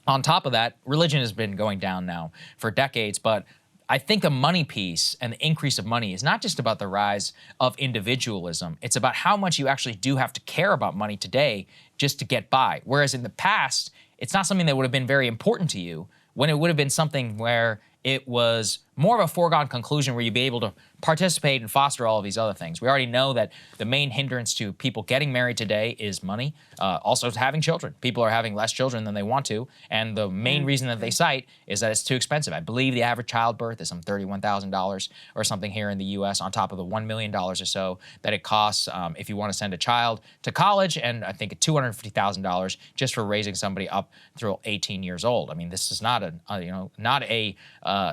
S1: On top of that, religion has been going down now for decades, but I think the money piece and the increase of money is not just about the rise of individualism. It's about how much you actually do have to care about money today just to get by. Whereas in the past, it's not something that would have been very important to you, when it would have been something where it was more of a foregone conclusion where you'd be able to participate and foster all of these other things. We already know that the main hindrance to people getting married today is money. Also having children. People are having less children than they want to, and the main reason that they cite is that it's too expensive. I believe the average childbirth is some $31,000 or something here in the U.S. on top of the $1 million or so that it costs if you want to send a child to college, and I think $250,000 just for raising somebody up through 18 years old. I mean, this is not a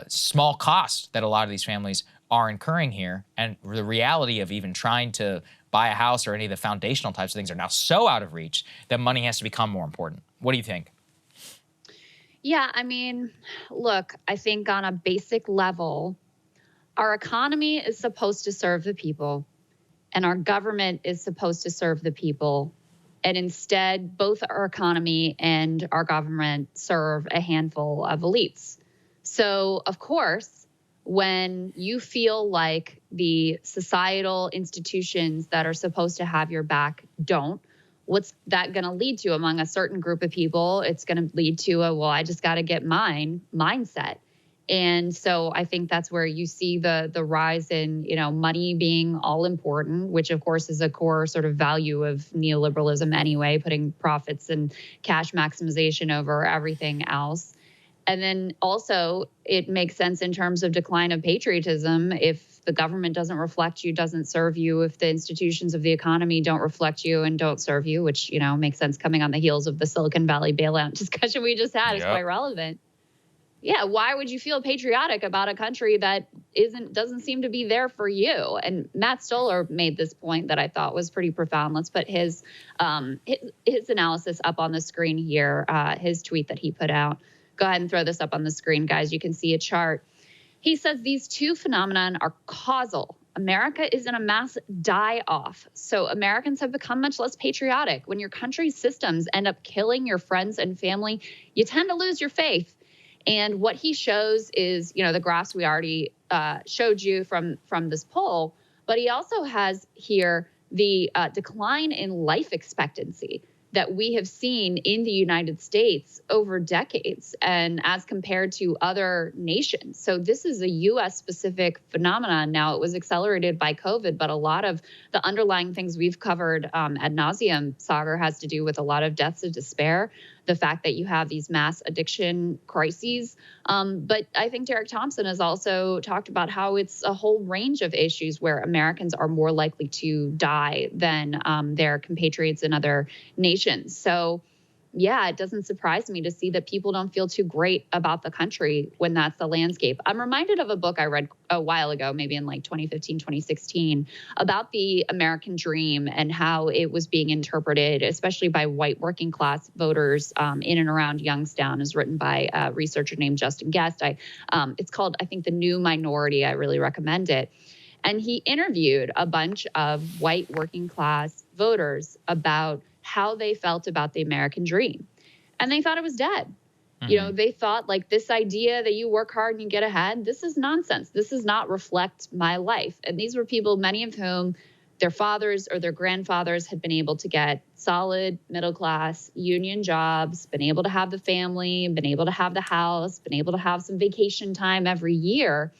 S1: small cost that a lot of these families are incurring here, and the reality of even trying to buy a house or any of the foundational types of things are now so out of reach that money has to become more important. What do you think?
S2: Yeah, I mean, look, I think on a basic level, our economy is supposed to serve the people, and our government is supposed to serve the people. And instead, both our economy and our government serve a handful of elites. So, of course, when you feel like the societal institutions that are supposed to have your back don't, what's that going to lead to among a certain group of people? It's going to lead to a, well, I just got to get mine mindset. And so I think that's where you see the rise in, money being all important, which of course is a core sort of value of neoliberalism anyway, putting profits and cash maximization over everything else. And then also it makes sense in terms of decline of patriotism. If the government doesn't reflect you, doesn't serve you, if the institutions of the economy don't reflect you and don't serve you, which, makes sense coming on the heels of the Silicon Valley bailout discussion we just had, is quite relevant. Yeah, why would you feel patriotic about a country that doesn't seem to be there for you? And Matt Stoller made this point that I thought was pretty profound. Let's put his analysis up on the screen here, his tweet that he put out. Go ahead and throw this up on the screen, guys. You can see a chart. He says these two phenomena are causal. America is in a mass die-off. So Americans have become much less patriotic. When your country's systems end up killing your friends and family, you tend to lose your faith. And what he shows is, the graphs we already showed you from this poll, but he also has here the decline in life expectancy that we have seen in the United States over decades and as compared to other nations. So this is a US specific phenomenon. Now, it was accelerated by COVID, but a lot of the underlying things we've covered ad nauseum, Saagar, has to do with a lot of deaths of despair, the fact that you have these mass addiction crises. But I think Derek Thompson has also talked about how it's a whole range of issues where Americans are more likely to die than their compatriots in other nations. So yeah, it doesn't surprise me to see that people don't feel too great about the country when that's the landscape. I'm reminded of a book I read a while ago, maybe in like 2015, 2016, about the American dream and how it was being interpreted, especially by white working class voters in and around Youngstown. Is written by a researcher named Justin Guest. It's called, I think, The New Minority. I really recommend it. And he interviewed a bunch of white working class voters about how they felt about the American dream. And they thought it was dead. You know, they thought like this idea that you work hard and you get ahead, this is nonsense. This does not reflect my life. And these were people, many of whom their fathers or their grandfathers had been able to get solid middle class union jobs, been able to have the family, been able to have the house, been able to have some vacation time every year.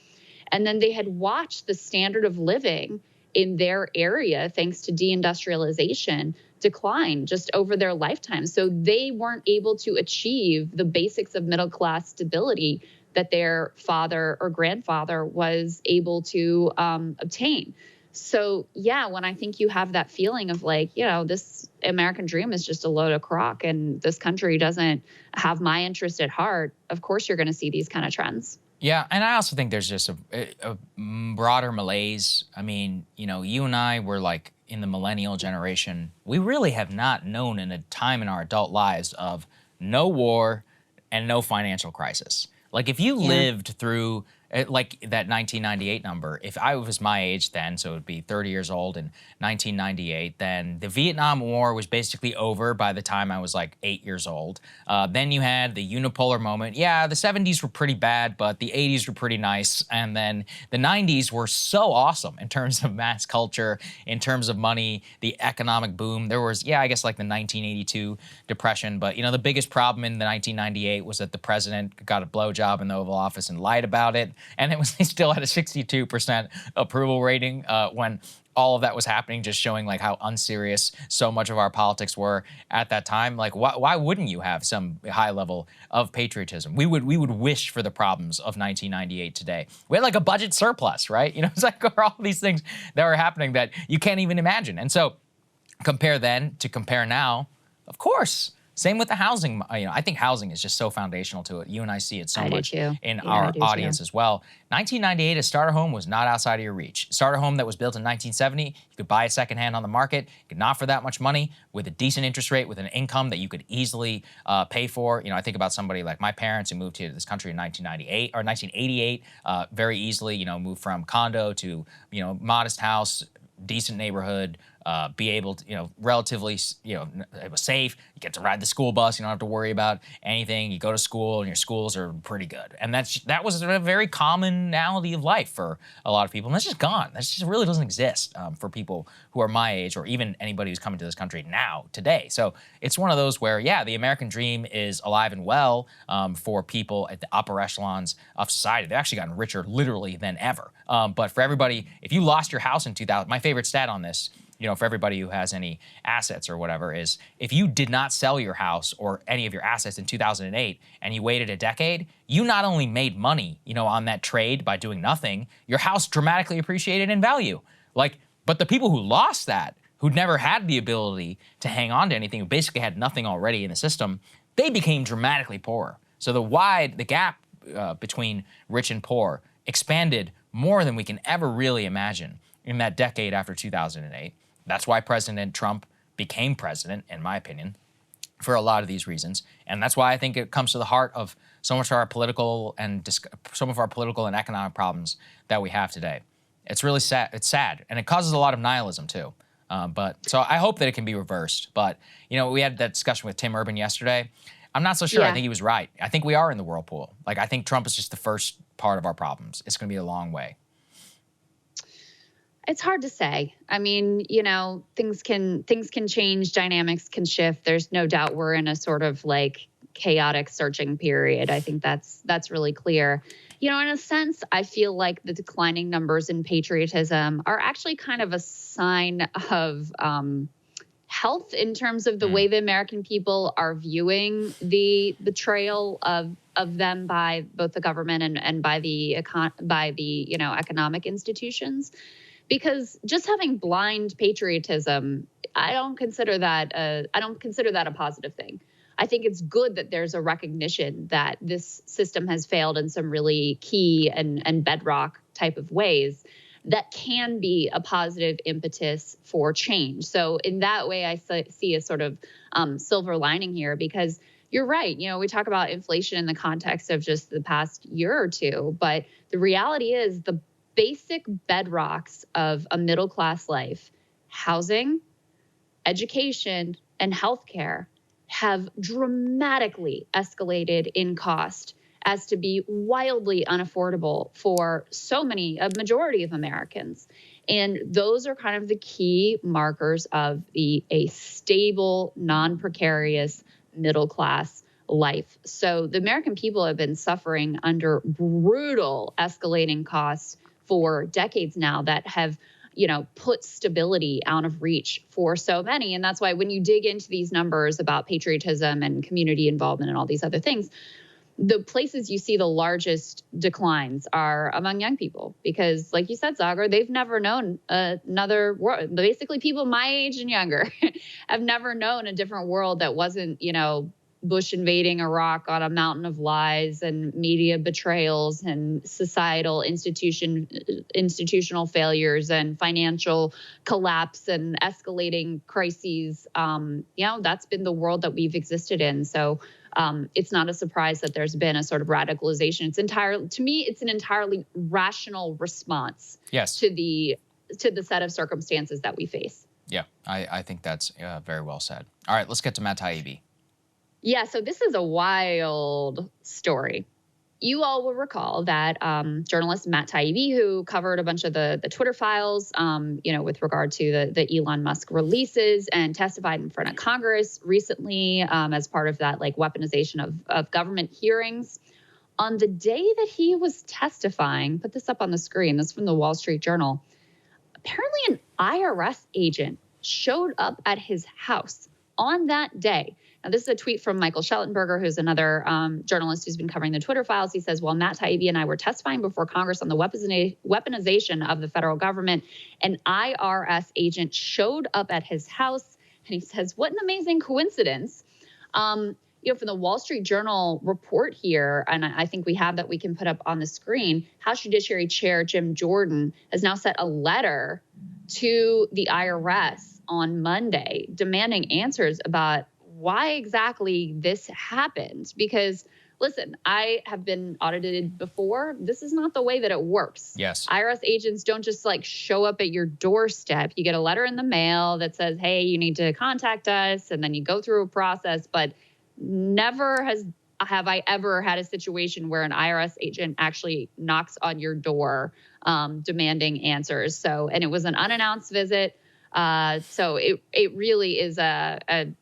S2: And then they had watched the standard of living in their area, thanks to deindustrialization, decline just over their lifetime. So they weren't able to achieve the basics of middle class stability that their father or grandfather was able to obtain. So yeah, when I think you have that feeling of like, you know, this American dream is just a load of crock and this country doesn't have my interest at heart, of course you're going to see these kind of trends.
S1: Yeah, and I also think there's just a broader malaise. I mean, you know, you and I were like in the millennial generation. We really have not known in a time in our adult lives of no war and no financial crisis. Like if you lived through like that 1998 number, if I was my age then, so it would be 30 years old in 1998, then the Vietnam War was basically over by the time I was like 8 years old. Then you had the unipolar moment. Yeah, the 70s were pretty bad, but the 80s were pretty nice. And then the 90s were so awesome in terms of mass culture, in terms of money, the economic boom. There was, yeah, I guess like the 1982 depression. But, you know, the biggest problem in the 1998 was that the president got a blowjob in the Oval Office and lied about it. And it was, they still had a 62% approval rating when all of that was happening, just showing like how unserious so much of our politics were at that time. Like, why wouldn't you have some high level of patriotism? We would wish for the problems of 1998 today. We had like a budget surplus, right? You know, it's like all these things that were happening that you can't even imagine. And so compare then to compare now, of course. Same with the housing. You know, I think housing is just so foundational to it. You and I see it so much in our audience as well. 1998, a starter home was not outside of your reach. Starter home that was built in 1970, you could buy it secondhand on the market. You could not for that much money with a decent interest rate, with an income that you could easily pay for. You know, I think about somebody like my parents who moved here to this country in 1998 or 1988, very easily. You know, moved from condo to modest house, decent neighborhood. Be able to, relatively, it was safe. You get to ride the school bus. You don't have to worry about anything. You go to school and your schools are pretty good. And that was a very commonality of life for a lot of people. And that's just gone. That just really doesn't exist for people who are my age or even anybody who's coming to this country now, today. So it's one of those where, yeah, the American dream is alive and well for people at the upper echelons of society. They've actually gotten richer literally than ever. But for everybody, if you lost your house in 2000, my favorite stat on this, for everybody who has any assets or whatever, is if you did not sell your house or any of your assets in 2008 and you waited a decade, you not only made money, on that trade by doing nothing, your house dramatically appreciated in value. But the people who lost that, who'd never had the ability to hang on to anything, who basically had nothing already in the system, they became dramatically poorer. So the gap between rich and poor expanded more than we can ever really imagine in that decade after 2008. That's why President Trump became president, in my opinion, for a lot of these reasons. And that's why I think it comes to the heart of so much of our political and economic problems that we have today. It's really sad. It's sad. And it causes a lot of nihilism, too. So I hope that it can be reversed. But, we had that discussion with Tim Urban yesterday. I'm not so sure. Yeah. I think he was right. I think we are in the whirlpool. I think Trump is just the first part of our problems. It's going to be a long way.
S2: It's hard to say. I mean, things can change, dynamics can shift. There's no doubt we're in a sort of chaotic searching period. I think that's really clear. In a sense, I feel like the declining numbers in patriotism are actually kind of a sign of health in terms of the way the American people are viewing the betrayal of them by both the government and by the economic institutions. Because just having blind patriotism, I don't consider that a positive thing. I think it's good that there's a recognition that this system has failed in some really key and bedrock type of ways that can be a positive impetus for change. So in that way, I see a sort of silver lining here, because you're right. You know, we talk about inflation in the context of just the past year or two, but the reality is the basic bedrocks of a middle-class life, housing, education, and healthcare, have dramatically escalated in cost as to be wildly unaffordable for a majority of Americans. And those are kind of the key markers of a stable, non-precarious middle-class life. So the American people have been suffering under brutal escalating costs for decades now that have, put stability out of reach for so many. And that's why when you dig into these numbers about patriotism and community involvement and all these other things, the places you see the largest declines are among young people, because like you said, Saagar, they've never known another world. Basically, people my age and younger have never known a different world that wasn't, Bush invading Iraq on a mountain of lies and media betrayals and societal institutional failures and financial collapse and escalating crises. That's been the world that we've existed in. So it's not a surprise that there's been a sort of radicalization. To me, it's an entirely rational response to the set of circumstances that we face.
S1: Yeah, I think that's very well said. All right, let's get to Matt Taibbi.
S2: Yeah, so this is a wild story. You all will recall that journalist Matt Taibbi, who covered a bunch of the Twitter files, with regard to the Elon Musk releases and testified in front of Congress recently as part of that weaponization of government hearings. On the day that he was testifying, put this up on the screen, this is from the Wall Street Journal, apparently an IRS agent showed up at his house on that day. Now, this is a tweet from Michael Schellenberger, who's another journalist who's been covering the Twitter files. He says, while Matt Taibbi and I were testifying before Congress on the weaponization of the federal government, an IRS agent showed up at his house. And he says, what an amazing coincidence. From the Wall Street Journal report here, and I think we have that we can put up on the screen, House Judiciary Chair Jim Jordan has now sent a letter to the IRS on Monday demanding answers about why exactly this happened. Because, listen, I have been audited before. This is not the way that it works.
S1: Yes.
S2: IRS agents don't just show up at your doorstep. You get a letter in the mail that says, hey, you need to contact us. And then you go through a process. But never have I ever had a situation where an IRS agent actually knocks on your door demanding answers. And it was an unannounced visit. So it really is a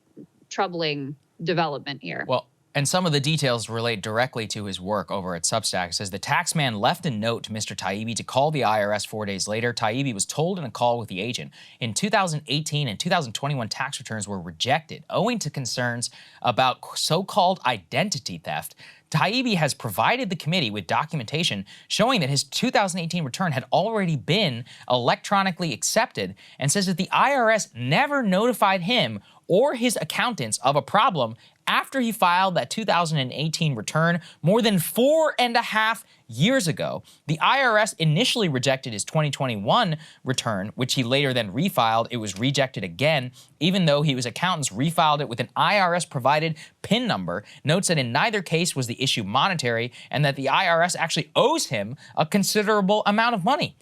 S2: troubling development here.
S1: Well, and some of the details relate directly to his work over at Substack. It says the taxman left a note to Mr. Taibbi to call the IRS 4 days later. Taibbi was told in a call with the agent in 2018 and 2021 tax returns were rejected owing to concerns about so-called identity theft. Taibbi has provided the committee with documentation showing that his 2018 return had already been electronically accepted, and says that the IRS never notified him or his accountants of a problem after he filed that 2018 return more than 4.5 years ago. The IRS initially rejected his 2021 return, which he later then refiled. It was rejected again, even though his accountants refiled it with an IRS-provided PIN number. Notes that in neither case was the issue monetary, and that the IRS actually owes him a considerable amount of money.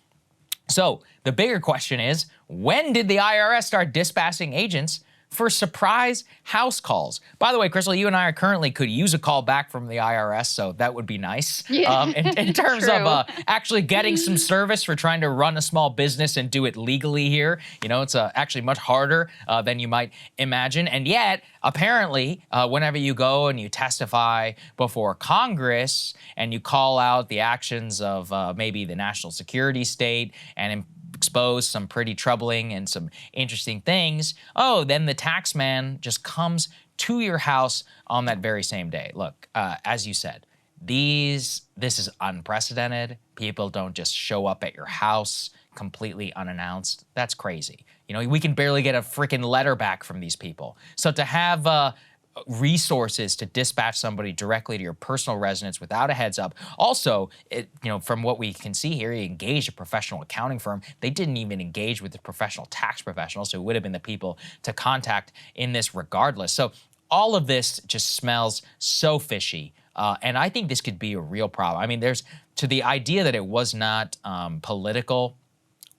S1: So the bigger question is, when did the IRS start dispatching agents for surprise house calls? By the way, Krystal, you and I could use a call back from the IRS, so that would be nice.
S2: Yeah,
S1: in terms of actually getting some service for trying to run a small business and do it legally here. It's actually much harder than you might imagine. And yet, apparently, whenever you go and you testify before Congress and you call out the actions of maybe the national security state and expose some pretty troubling and some interesting things, then the taxman just comes to your house on that very same day. Look, as you said, this is unprecedented. People don't just show up at your house completely unannounced. That's crazy. We can barely get a freaking letter back from these people. So to have resources to dispatch somebody directly to your personal residence without a heads up. Also, from what we can see here, he engaged a professional accounting firm. They didn't even engage with the professional tax professional, so it would have been the people to contact in this regardless. So all of this just smells so fishy. And I think this could be a real problem. I mean, there's to the idea that it was not political,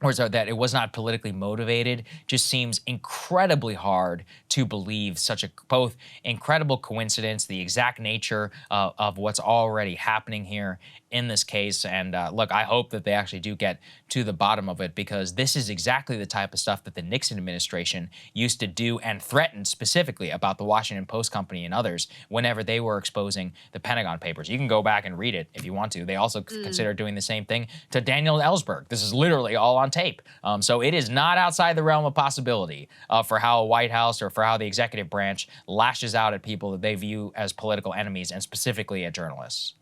S1: or that it was not politically motivated, just seems incredibly hard to believe. Such a both incredible coincidence, the exact nature of what's already happening here in this case. And look, I hope that they actually do get to the bottom of it, because this is exactly the type of stuff that the Nixon administration used to do and threatened specifically about the Washington Post Company and others whenever they were exposing the Pentagon Papers. You can go back and read it if you want to. They also consider doing the same thing to Daniel Ellsberg. This is literally all on tape. So it is not outside the realm of possibility for how a White House or for how the executive branch lashes out at people that they view as political enemies, and specifically at journalists.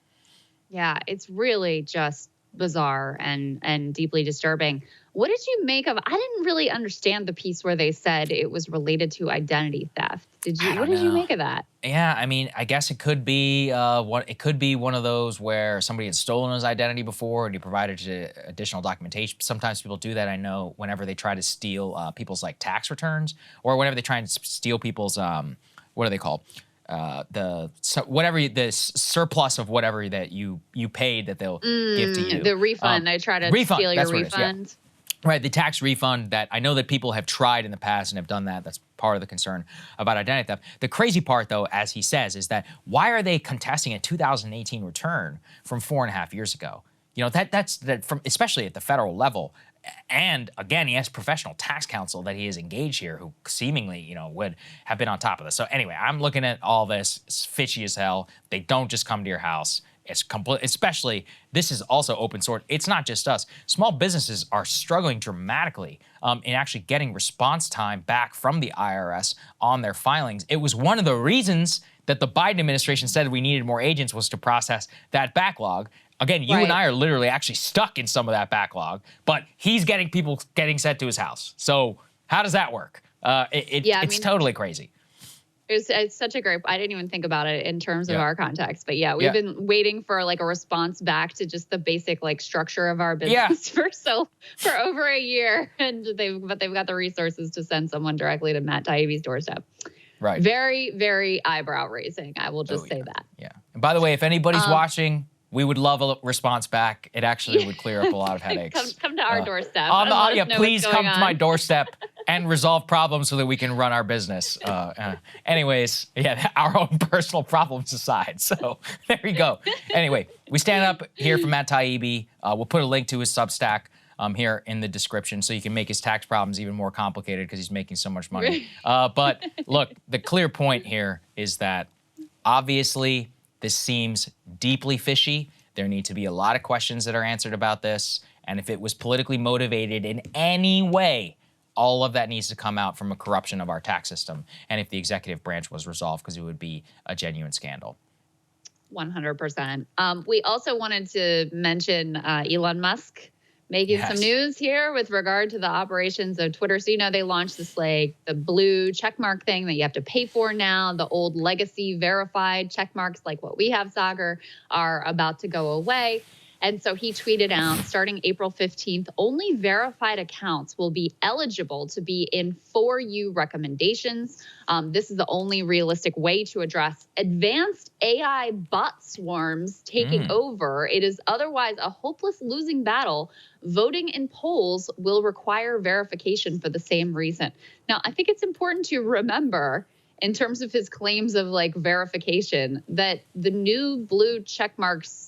S2: Yeah, it's really just bizarre and deeply disturbing. What did you make of? I didn't really understand the piece where they said it was related to identity theft. Did you? What did you make of that?
S1: Yeah, I mean, I guess it could be one of those where somebody had stolen his identity before and he provided additional documentation. Sometimes people do that, I know, whenever they try to steal people's like tax returns, or whenever they try and steal people's what are they called? The surplus of whatever that you paid that they'll give to you.
S2: The refund. They try to steal your refund.
S1: Right, the tax refund that I know that people have tried in the past and have done that. That's part of the concern about identity theft. The crazy part, though, as he says, is that why are they contesting a 2018 return from 4.5 years ago? You know, that's from especially at the federal level. And again, he has professional tax counsel that he has engaged here, who seemingly, would have been on top of this. So anyway, I'm looking at all this. It's fishy as hell. They don't just come to your house. It's complete, especially, this is also open source. It's not just us. Small businesses are struggling dramatically in actually getting response time back from the IRS on their filings. It was one of the reasons that the Biden administration said we needed more agents, was to process that backlog. Again, you and I are literally actually stuck in some of that backlog, but he's getting people getting sent to his house. So how does that work? It's totally crazy.
S2: It's such a great, I didn't even think about it in terms of our context, but we've been waiting for like a response back to just the basic like structure of our business for over a year. And they've got the resources to send someone directly to Matt Taibbi's doorstep.
S1: Right.
S2: Very, very eyebrow raising. I will just say that.
S1: Yeah. And by the way, if anybody's watching, we would love a response back. It actually would clear up a lot of headaches.
S2: Come to our doorstep.
S1: Please come to my doorstep and resolve problems so that we can run our business. Anyways, our own personal problems aside. So there you go. Anyway, we stand up here for Matt Taibbi. We'll put a link to his Substack here in the description, so you can make his tax problems even more complicated because he's making so much money. But look, the clear point here is that obviously this seems deeply fishy. There need to be a lot of questions that are answered about this. And if it was politically motivated in any way, all of that needs to come out from a corruption of our tax system. And if the executive branch was resolved, because it would be a genuine scandal.
S2: 100%. We also wanted to mention Elon Musk making some news here with regard to the operations of Twitter. So, they launched this like the blue checkmark thing that you have to pay for now. The old legacy verified checkmarks like what we have, Saagar, are about to go away. And so he tweeted out, starting April 15th, only verified accounts will be eligible to be in For You recommendations. This is the only realistic way to address advanced AI bot swarms taking over. It is otherwise a hopeless losing battle. Voting in polls will require verification for the same reason. Now, I think it's important to remember, in terms of his claims of like verification, that the new blue check marks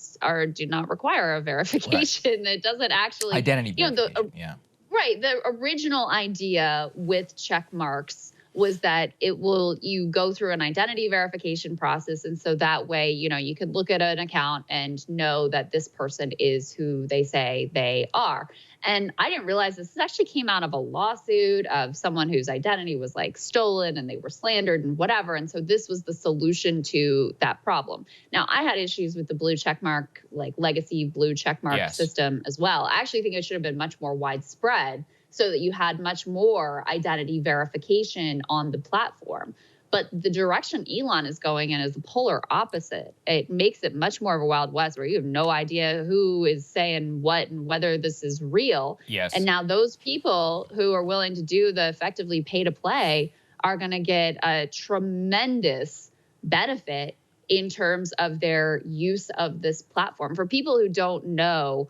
S2: do not require a verification. Right. It doesn't actually
S1: identity verification.
S2: Right. The original idea with check marks was that you go through an identity verification process. And so that way, you can look at an account and know that this person is who they say they are. And I didn't realize this actually came out of a lawsuit of someone whose identity was like stolen and they were slandered and whatever. And so this was the solution to that problem. Now, I had issues with the blue checkmark, like legacy blue checkmark system as well. I actually think it should have been much more widespread so that you had much more identity verification on the platform. But the direction Elon is going in is the polar opposite. It makes it much more of a Wild West where you have no idea who is saying what and whether this is real.
S1: Yes.
S2: And now those people who are willing to do the effectively pay to play are going to get a tremendous benefit in terms of their use of this platform. For people who don't know,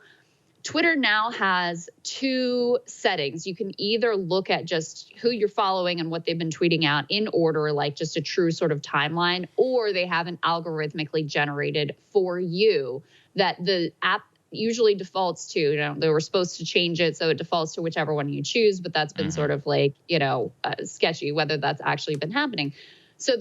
S2: Twitter now has two settings. You can either look at just who you're following and what they've been tweeting out in order, like just a true sort of timeline, or they have an algorithmically generated for you that the app usually defaults to. You know, they were supposed to change it so it defaults to whichever one you choose, but that's been sort of like, you know, sketchy whether that's actually been happening. So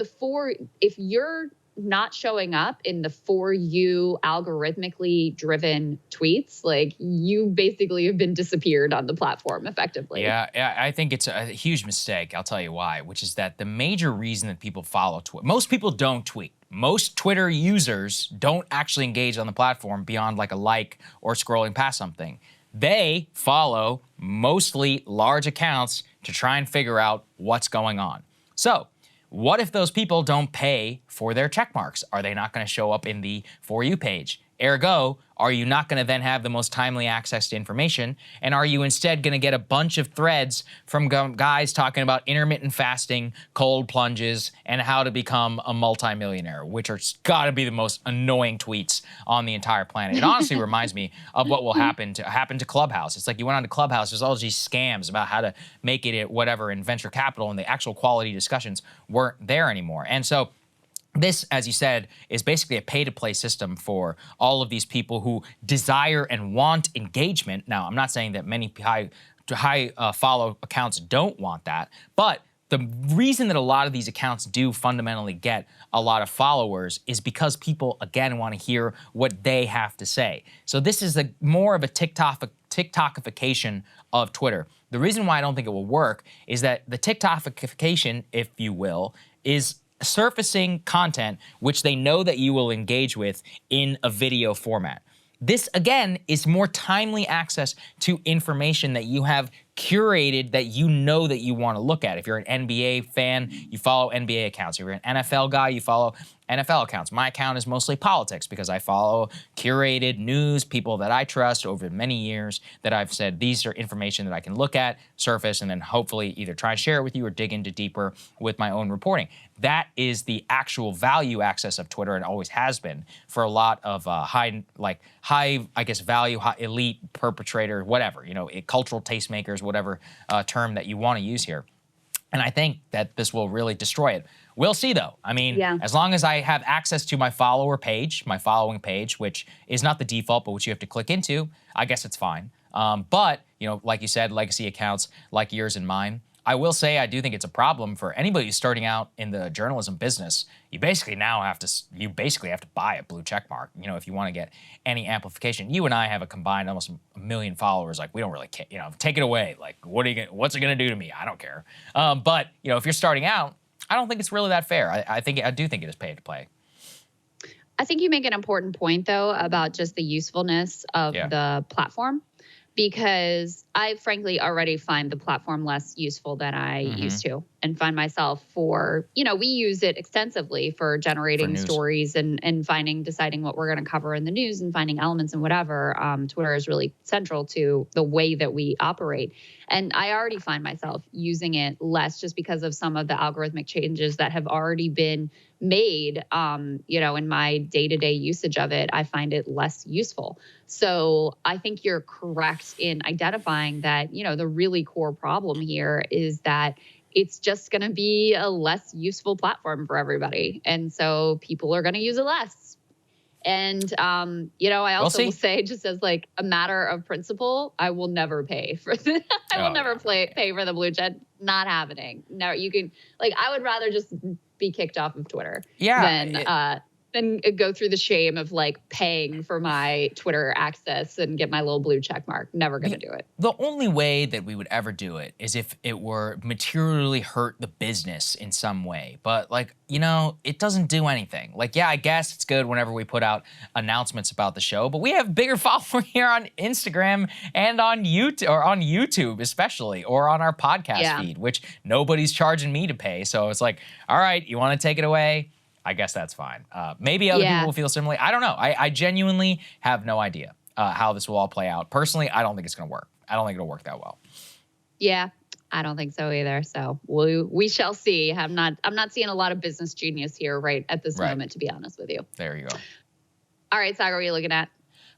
S2: if you're not showing up in the For You algorithmically driven tweets, like you basically have been disappeared on the platform effectively.
S1: Yeah, I think it's a huge mistake. I'll tell you why, which is that the major reason that people follow Twitter, most people don't tweet. Most Twitter users don't actually engage on the platform beyond like a like or scrolling past something. They follow mostly large accounts to try and figure out what's going on. So what if those people don't pay for their check marks? Are they not going to show up in the For You page? Ergo, are you not going to then have the most timely access to information? And are you instead going to get a bunch of threads from guys talking about intermittent fasting, cold plunges, and how to become a multimillionaire, which are got to be the most annoying tweets on the entire planet. It honestly reminds me of what will happen to Clubhouse. It's like you went on to Clubhouse, there's all these scams about how to make it whatever in venture capital, and the actual quality discussions weren't there anymore. And so this, as you said, is basically a pay-to-play system for all of these people who desire and want engagement. Now, I'm not saying that many high follow accounts don't want that, but the reason that a lot of these accounts do fundamentally get a lot of followers is because people, again, want to hear what they have to say. So this is more of a TikTokification of Twitter. The reason why I don't think it will work is that the TikTokification, if you will, is surfacing content which they know that you will engage with in a video format. This, again, is more timely access to information that you have curated that you know that you want to look at. If you're an NBA fan, you follow NBA accounts. If you're an NFL guy, you follow NFL accounts. My account is mostly politics because I follow curated news, people that I trust over many years that I've said these are information that I can look at, surface, and then hopefully either try and share it with you or dig into deeper with my own reporting. That is the actual value access of Twitter and always has been for a lot of high, I guess, value, high elite perpetrator, whatever, you know, cultural tastemakers, whatever term that you want to use here. And I think that this will really destroy it. We'll see, though. I mean, as long as I have access to my follower page, my following page, which is not the default, but which you have to click into, I guess it's fine. But, you know, like you said, legacy accounts like yours and mine, I will say I do think it's a problem for anybody who's starting out in the journalism business. You basically have to buy a blue check mark, you know, if you want to get any amplification. You and I have a combined almost 1 million followers. Like, we don't really care, you know, take it away. Like, what's it going to do to me? I don't care. But, you know, if you're starting out, I don't think it's really that fair. I do think it is pay to play.
S2: I think you make an important point, though, about just the usefulness of the platform, because I frankly already find the platform less useful than I used to, and find myself we use it extensively for generating stories and deciding what we're going to cover in the news and finding elements and whatever. Twitter is really central to the way that we operate. And I already find myself using it less just because of some of the algorithmic changes that have already been made, in my day-to-day usage of it. I find it less useful. So I think you're correct in identifying that, the really core problem here is that it's just going to be a less useful platform for everybody. And so people are going to use it less. And, I also will say, just as like a matter of principle, I will never pay for the, I will never pay for the blue check. Not happening. No, you can, I would rather just be kicked off of Twitter than then go through the shame of like paying for my Twitter access and get my little blue check mark. Never going to do it.
S1: The only way that we would ever do it is if it were materially hurt the business in some way. But like, you know, it doesn't do anything. Like, yeah, I guess it's good whenever we put out announcements about the show, but we have bigger following here on Instagram and on YouTube especially, or on our podcast feed, which nobody's charging me to pay. So it's like, all right, you want to take it away? I guess that's fine. Maybe other people will feel similarly. I don't know. I genuinely have no idea how this will all play out. Personally, I don't think it's going to work. I don't think it'll work that well.
S2: Yeah, I don't think so either. So we shall see. I'm not seeing a lot of business genius here right at this moment, to be honest with you.
S1: There you go.
S2: All right, Saagar, what are you looking at?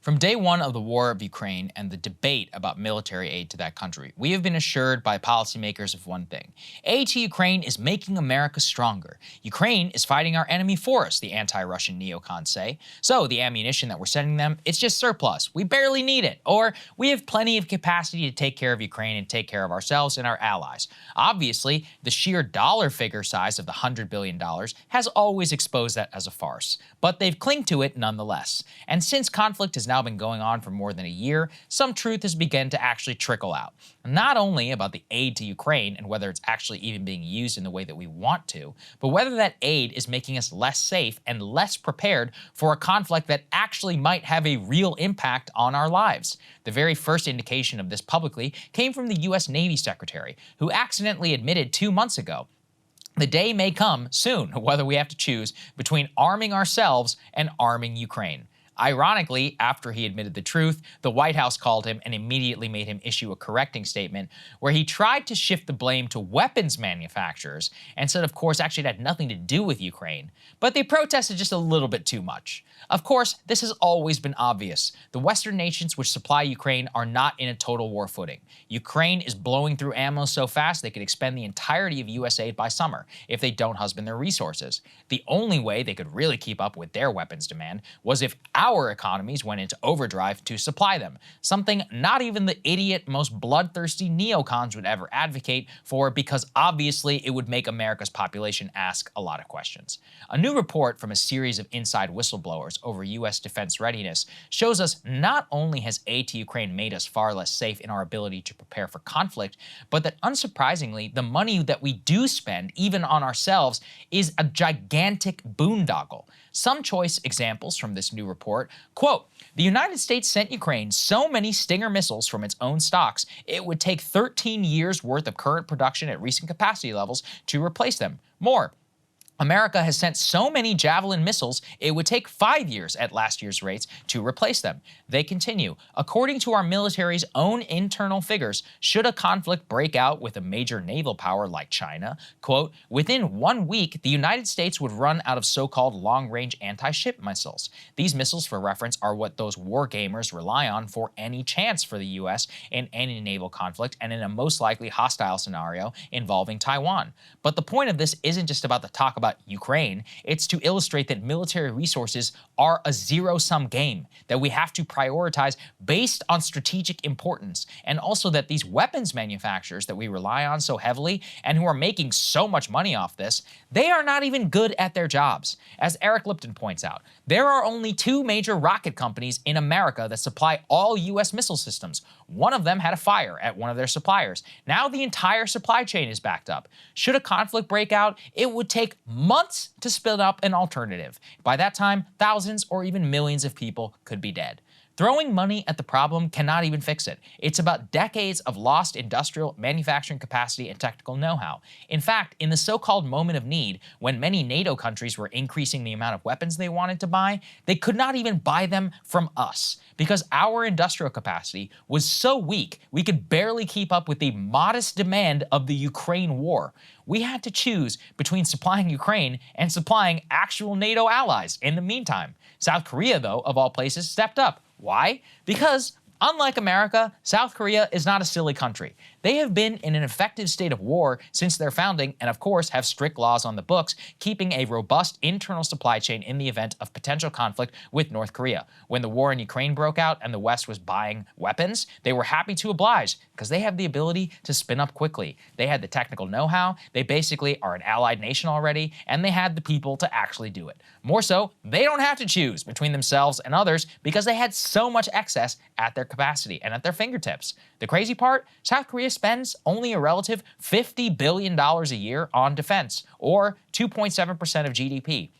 S1: From day one of the war of Ukraine and the debate about military aid to that country, we have been assured by policymakers of one thing. Aid to Ukraine is making America stronger. Ukraine is fighting our enemy for us, the anti-Russian neocons say. So the ammunition that we're sending them, it's just surplus. We barely need it. Or we have plenty of capacity to take care of Ukraine and take care of ourselves and our allies. Obviously, the sheer dollar figure size of the $100 billion has always exposed that as a farce. But they've clinged to it nonetheless. And since conflict has now been going on for more than a year, some truth has begun to actually trickle out. Not only about the aid to Ukraine and whether it's actually even being used in the way that we want to, but whether that aid is making us less safe and less prepared for a conflict that actually might have a real impact on our lives. The very first indication of this publicly came from the U.S. Navy Secretary, who accidentally admitted 2 months ago the day may come soon whether we have to choose between arming ourselves and arming Ukraine. Ironically, after he admitted the truth, the White House called him and immediately made him issue a correcting statement where he tried to shift the blame to weapons manufacturers and said, of course, actually it had nothing to do with Ukraine. But they protested just a little bit too much. Of course, this has always been obvious. The Western nations which supply Ukraine are not in a total war footing. Ukraine is blowing through ammo so fast they could expend the entirety of U.S. aid by summer if they don't husband their resources. The only way they could really keep up with their weapons demand was if our economies went into overdrive to supply them, something not even the idiot, most bloodthirsty neocons would ever advocate for, because obviously it would make America's population ask a lot of questions. A new report from a series of inside whistleblowers over U.S. defense readiness shows us not only has aid to Ukraine made us far less safe in our ability to prepare for conflict, but that unsurprisingly, the money that we do spend, even on ourselves, is a gigantic boondoggle. Some choice examples from this new report, quote, the United States sent Ukraine so many Stinger missiles from its own stocks, it would take 13 years worth of current production at recent capacity levels to replace them. More, America has sent so many Javelin missiles, it would take 5 years at last year's rates to replace them. They continue. According to our military's own internal figures, should a conflict break out with a major naval power like China, quote, within 1 week, the United States would run out of so-called long-range anti-ship missiles. These missiles, for reference, are what those war gamers rely on for any chance for the U.S. in any naval conflict and in a most likely hostile scenario involving Taiwan. But the point of this isn't just about the talk about Ukraine, it's to illustrate that military resources are a zero-sum game, that we have to prioritize based on strategic importance, and also that these weapons manufacturers that we rely on so heavily and who are making so much money off this, they are not even good at their jobs. As Eric Lipton points out, there are only 2 major rocket companies in America that supply all U.S. missile systems. One of them had a fire at one of their suppliers. Now the entire supply chain is backed up. Should a conflict break out, it would take months to spin up an alternative. By that time, thousands or even millions of people could be dead. Throwing money at the problem cannot even fix it. It's about decades of lost industrial manufacturing capacity and technical know-how. In fact, in the so-called moment of need, when many NATO countries were increasing the amount of weapons they wanted to buy, they could not even buy them from us because our industrial capacity was so weak we could barely keep up with the modest demand of the Ukraine war. We had to choose between supplying Ukraine and supplying actual NATO allies in the meantime. South Korea, though, of all places, stepped up. Why? Because Unlike America, South Korea is not a silly country. They have been in an effective state of war since their founding and, of course, have strict laws on the books, keeping a robust internal supply chain in the event of potential conflict with North Korea. When the war in Ukraine broke out and the West was buying weapons, they were happy to oblige because they have the ability to spin up quickly. They had the technical know-how, they basically are an allied nation already, and they had the people to actually do it. More so, they don't have to choose between themselves and others because they had so much excess at their capacity and at their fingertips. The crazy part, South Korea spends only a relative $50 billion a year on defense, or 2.7% of GDP.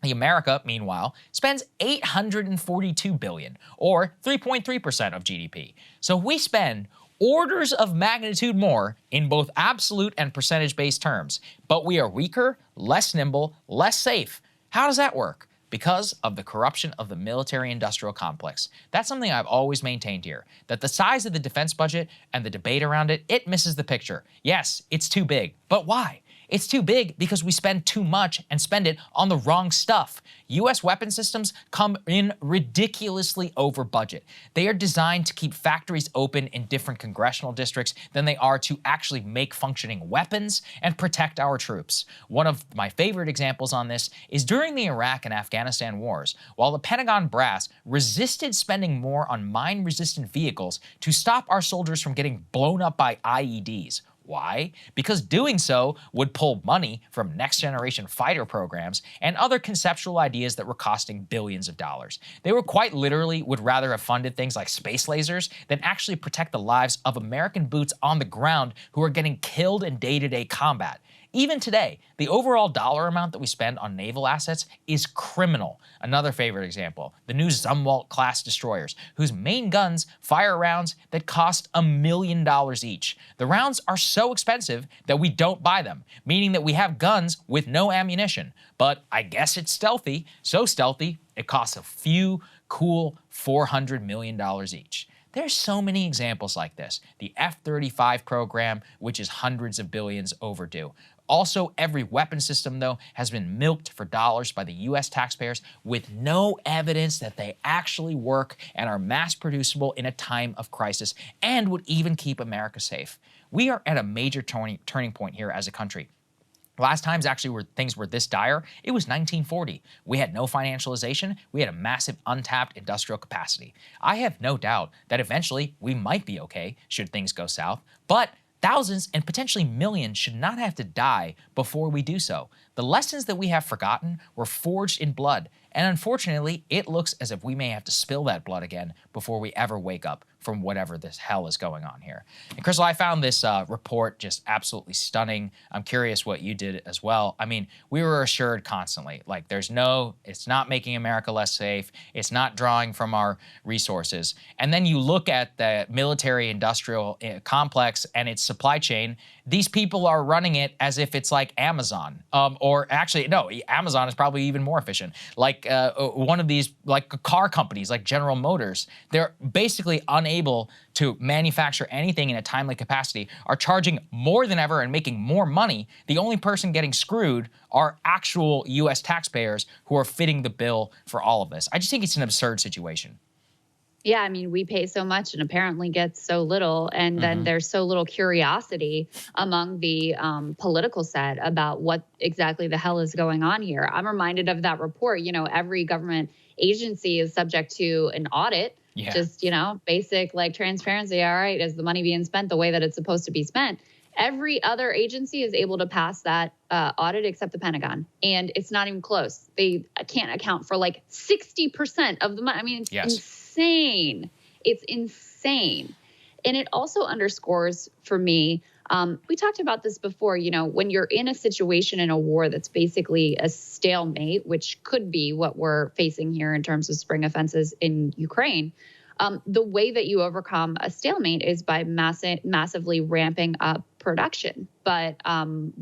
S1: The America, meanwhile, spends $842 billion, or 3.3% of GDP. So we spend orders of magnitude more in both absolute and percentage-based terms, but we are weaker, less nimble, less safe. How does that work? Because of the corruption of the military-industrial complex. That's something I've always maintained here, that the size of the defense budget and the debate around it, it misses the picture. Yes, it's too big, but why? It's too big because we spend too much and spend it on the wrong stuff. U.S. weapon systems come in ridiculously over budget. They are designed to keep factories open in different congressional districts than they are to actually make functioning weapons and protect our troops. One of my favorite examples on this is during the Iraq and Afghanistan wars, while the Pentagon brass resisted spending more on mine-resistant vehicles to stop our soldiers from getting blown up by IEDs. Why? Because doing so would pull money from next-generation fighter programs and other conceptual ideas that were costing billions of dollars. They were quite literally would rather have funded things like space lasers than actually protect the lives of American boots on the ground who are getting killed in day-to-day combat. Even today, the overall dollar amount that we spend on naval assets is criminal. Another favorite example, the new Zumwalt-class destroyers, whose main guns fire rounds that cost $1 million each. The rounds are so expensive that we don't buy them, meaning that we have guns with no ammunition. But I guess it's stealthy, so stealthy, it costs a few cool $400 million each. There's so many examples like this. The F-35 program, which is hundreds of billions overdue. Also, every weapon system, though, has been milked for dollars by the U.S. taxpayers with no evidence that they actually work and are mass-producible in a time of crisis and would even keep America safe. We are at a major turning point here as a country. Last times actually things were this dire, it was 1940. We had no financialization, we had a massive untapped industrial capacity. I have no doubt that eventually we might be okay should things go south, but thousands and potentially millions should not have to die before we do so. The lessons that we have forgotten were forged in blood, and unfortunately, it looks as if we may have to spill that blood again before we ever wake up from whatever this hell is going on here. And Krystal, I found this report just absolutely stunning. I'm curious what you did as well. I mean, we were assured constantly, like it's not making America less safe. It's not drawing from our resources. And then you look at the military-industrial complex and its supply chain. These people are running it as if it's like Amazon, or actually, no, Amazon is probably even more efficient. Like one of these, like car companies, like General Motors, they're basically unable to manufacture anything in a timely capacity, are charging more than ever and making more money. The only person getting screwed are actual U.S. taxpayers who are fitting the bill for all of this. I just think it's an absurd situation.
S2: Yeah, I mean, we pay so much and apparently get so little, and then there's so little curiosity among the political set about what exactly the hell is going on here. I'm reminded of that report. You know, every government agency is subject to an audit. Yeah. Just, you know, basic like transparency. All right, is the money being spent the way that it's supposed to be spent? Every other agency is able to pass that audit except the Pentagon. And it's not even close. They can't account for like 60% of the money. I mean, it's insane. It's insane. And it also underscores for me, we talked about this before, you know, when you're in a situation in a war that's basically a stalemate, which could be what we're facing here in terms of spring offenses in Ukraine, the way that you overcome a stalemate is by massively ramping up production. But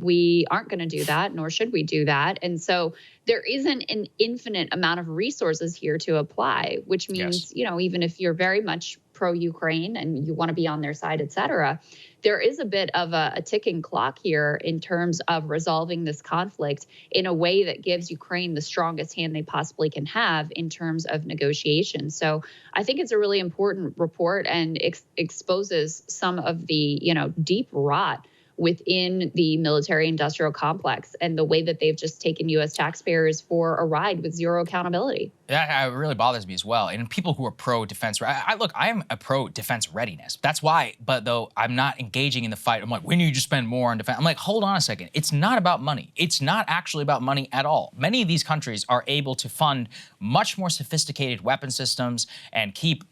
S2: we aren't going to do that, nor should we do that. And so there isn't an infinite amount of resources here to apply, which means, you know, even if you're very much pro-Ukraine and you want to be on their side, et cetera, there is a bit of a ticking clock here in terms of resolving this conflict in a way that gives Ukraine the strongest hand they possibly can have in terms of negotiations. So I think it's a really important report and exposes some of the, deep rot within the military industrial complex and the way that they've just taken U.S. taxpayers for a ride with zero accountability.
S1: That really bothers me as well. And people who are pro-defense, look, I am a pro-defense readiness. That's why, but though I'm not engaging in the fight. I'm like, we need to spend more on defense. I'm like, hold on a second. It's not about money. It's not actually about money at all. Many of these countries are able to fund much more sophisticated weapon systems and keep,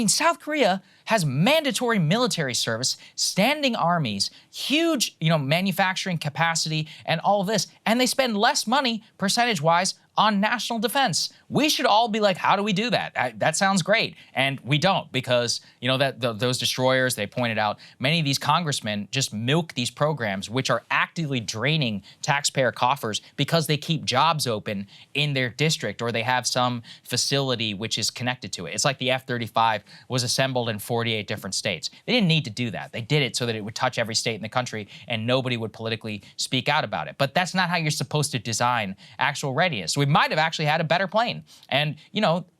S1: South Korea has mandatory military service, standing armies, huge, manufacturing capacity and all of this. And they spend less money percentage-wise on national defense. We should all be like, how do we do that? That sounds great. And we don't, because, those destroyers, they pointed out, many of these congressmen just milk these programs, which are actively draining taxpayer coffers because they keep jobs open in their district or they have some facility which is connected to it. It's like the F-35 was assembled in 48 different states. They didn't need to do that. They did it so that it would touch every state in the country and nobody would politically speak out about it. But that's not how you're supposed to design actual readiness. We might have actually had a better plane. And,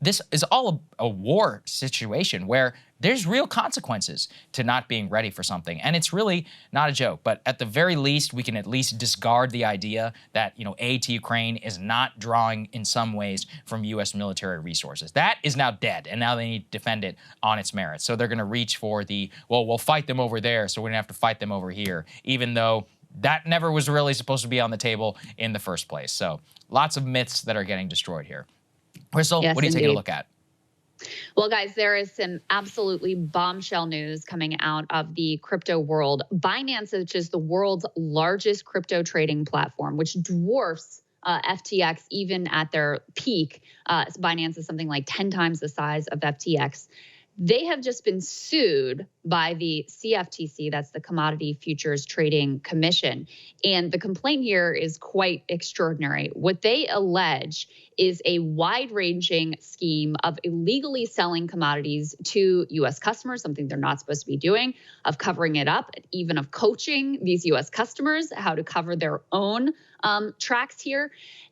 S1: this is all a war situation where there's real consequences to not being ready for something. And it's really not a joke. But at the very least, we can at least discard the idea that, aid to Ukraine is not drawing in some ways from U.S. military resources. That is now dead. And now they need to defend it on its merits. So they're going to reach for we'll fight them over there, so we don't have to fight them over here, even though that never was really supposed to be on the table in the first place. So lots of myths that are getting destroyed here. Krystal,
S2: yes,
S1: what are you
S2: indeed.
S1: taking a look at?
S2: Well, guys, there is some absolutely bombshell news coming out of the crypto world. Binance, which is the world's largest crypto trading platform, which dwarfs FTX even at their peak. Binance is something like 10 times the size of FTX. They have just been sued by the CFTC, that's the Commodity Futures Trading Commission. And the complaint here is quite extraordinary. What they allege is a wide-ranging scheme of illegally selling commodities to U.S. customers, something they're not supposed to be doing, of covering it up, even of coaching these U.S. customers how to cover their own tracks here.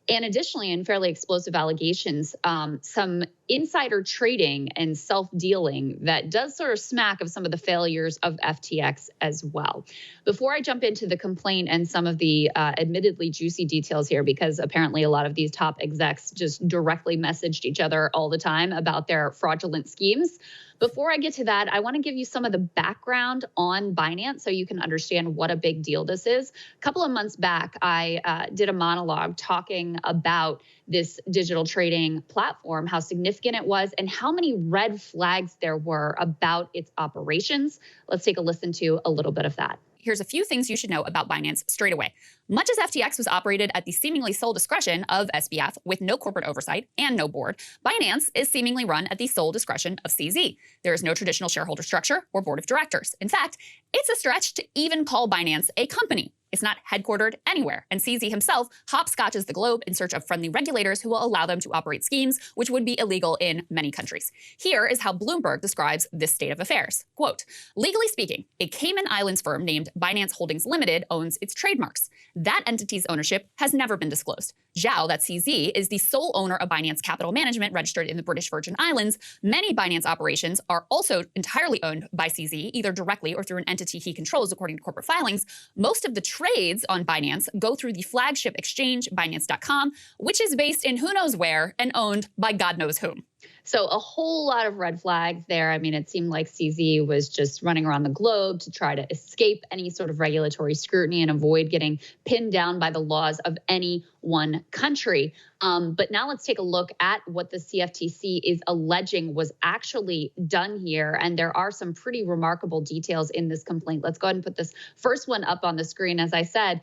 S2: And additionally, in fairly explosive allegations, some insider trading and self-dealing that does sort of smack of some of the failures of FTX as well. Before I jump into the complaint and some of the admittedly juicy details here, because apparently a lot of these top execs just directly messaged each other all the time about their fraudulent schemes. Before I get to that, I want to give you some of the background on Binance so you can understand what a big deal this is. A couple of months back, I did a monologue talking about this digital trading platform, how significant it was, and how many red flags there were about its operations. Let's take a listen to a little bit of that.
S8: Here's a few things you should know about Binance straight away. Much as FTX was operated at the seemingly sole discretion of SBF with no corporate oversight and no board, Binance is seemingly run at the sole discretion of CZ. There is no traditional shareholder structure or board of directors. In fact, it's a stretch to even call Binance a company. It's not headquartered anywhere, and CZ himself hopscotches the globe in search of friendly regulators who will allow them to operate schemes which would be illegal in many countries. Here is how Bloomberg describes this state of affairs. Quote, legally speaking, a Cayman Islands firm named Binance Holdings Limited owns its trademarks. That entity's ownership has never been disclosed. Zhao, that's CZ, is the sole owner of Binance Capital Management registered in the British Virgin Islands. Many Binance operations are also entirely owned by CZ, either directly or through an entity he controls according to corporate filings. Most of the trades on Binance go through the flagship exchange, Binance.com, which is based in who knows where and owned by God knows whom.
S2: So a whole lot of red flags there. I mean, it seemed like CZ was just running around the globe to try to escape any sort of regulatory scrutiny and avoid getting pinned down by the laws of any one country. But now let's take a look at what the CFTC is alleging was actually done here. And there are some pretty remarkable details in this complaint. Let's go ahead and put this first one up on the screen. As I said,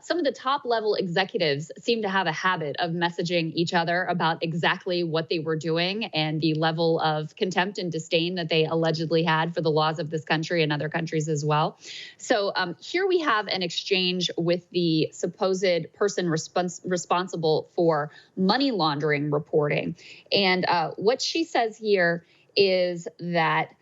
S2: some of the top level executives seem to have a habit of messaging each other about exactly what they were doing and the level of contempt and disdain that they allegedly had for the laws of this country and other countries as well. So here we have an exchange with the supposed person responsible for money laundering reporting. And what she says here is that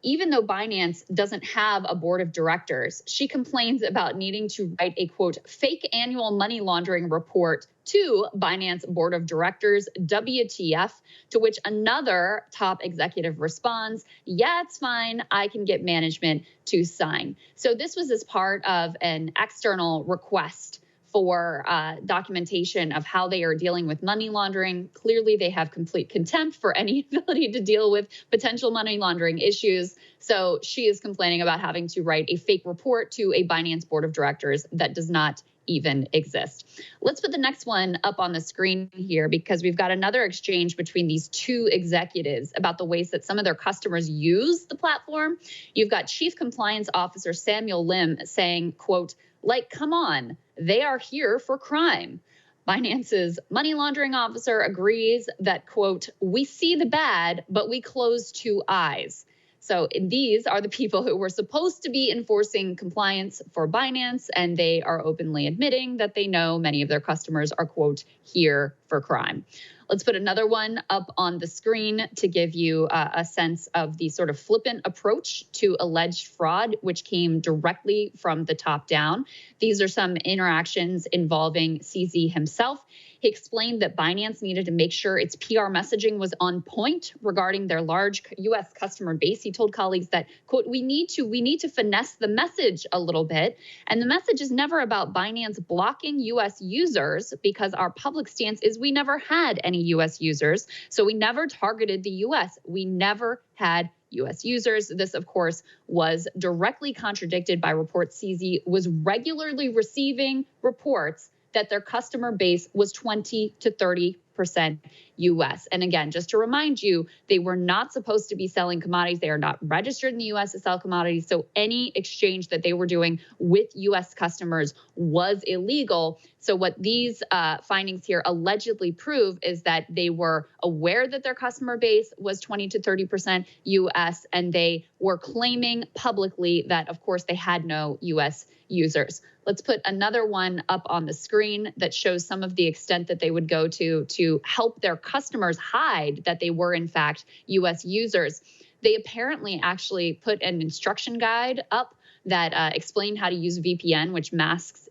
S2: even though Binance doesn't have a board of directors, she complains about needing to write a, quote, fake annual money laundering report to Binance board of directors, WTF, to which another top executive responds, yeah, it's fine. I can get management to sign. So this was as part of an external request for documentation of how they are dealing with money laundering. Clearly, they have complete contempt for any ability to deal with potential money laundering issues. So she is complaining about having to write a fake report to a Binance board of directors that does not even exist. Let's put the next one up on the screen here, because we've got another exchange between these two executives about the ways that some of their customers use the platform. You've got Chief Compliance Officer Samuel Lim saying, quote, like, come on, they are here for crime. Binance's money laundering officer agrees that, quote, we see the bad, but we close two eyes. So these are the people who were supposed to be enforcing compliance for Binance, and they are openly admitting that they know many of their customers are, quote, here for crime. Let's put another one up on the screen to give you a sense of the sort of flippant approach to alleged fraud, which came directly from the top down. These are some interactions involving CZ himself. He explained that Binance needed to make sure its PR messaging was on point regarding their large U.S. customer base. He told colleagues that, quote, we need to finesse the message a little bit. And the message is never about Binance blocking U.S. users, because our public stance is we never had any U.S. users. So we never targeted the U.S. We never had U.S. users. This, of course, was directly contradicted by reports CZ was regularly receiving reports that their customer base was 20 to 30% U.S. And again, just to remind you, they were not supposed to be selling commodities. They are not registered in the U.S. to sell commodities. So any exchange that they were doing with U.S. customers was illegal. So what these findings here allegedly prove is that they were aware that their customer base was 20 to 30% U.S. and they were claiming publicly that, of course, they had no U.S. users. Let's put another one up on the screen that shows some of the extent that they would go to help their customers hide that they were, in fact, U.S. users. They apparently actually put an instruction guide up that explained how to use VPN, which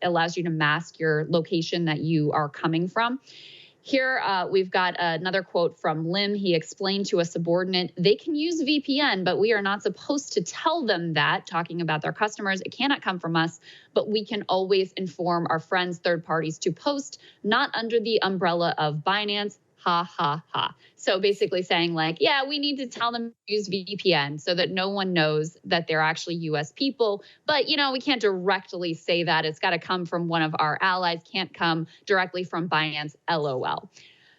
S2: allows you to mask your location that you are coming from. Here, we've got another quote from Lim. He explained to a subordinate, they can use VPN, but we are not supposed to tell them that, talking about their customers. It cannot come from us, but we can always inform our friends, third parties to post, not under the umbrella of Binance. Ha, ha, ha. So basically saying like, yeah, we need to tell them to use VPN so that no one knows that they're actually U.S. people. But, you know, we can't directly say that. It's got to come from one of our allies, can't come directly from Binance, LOL.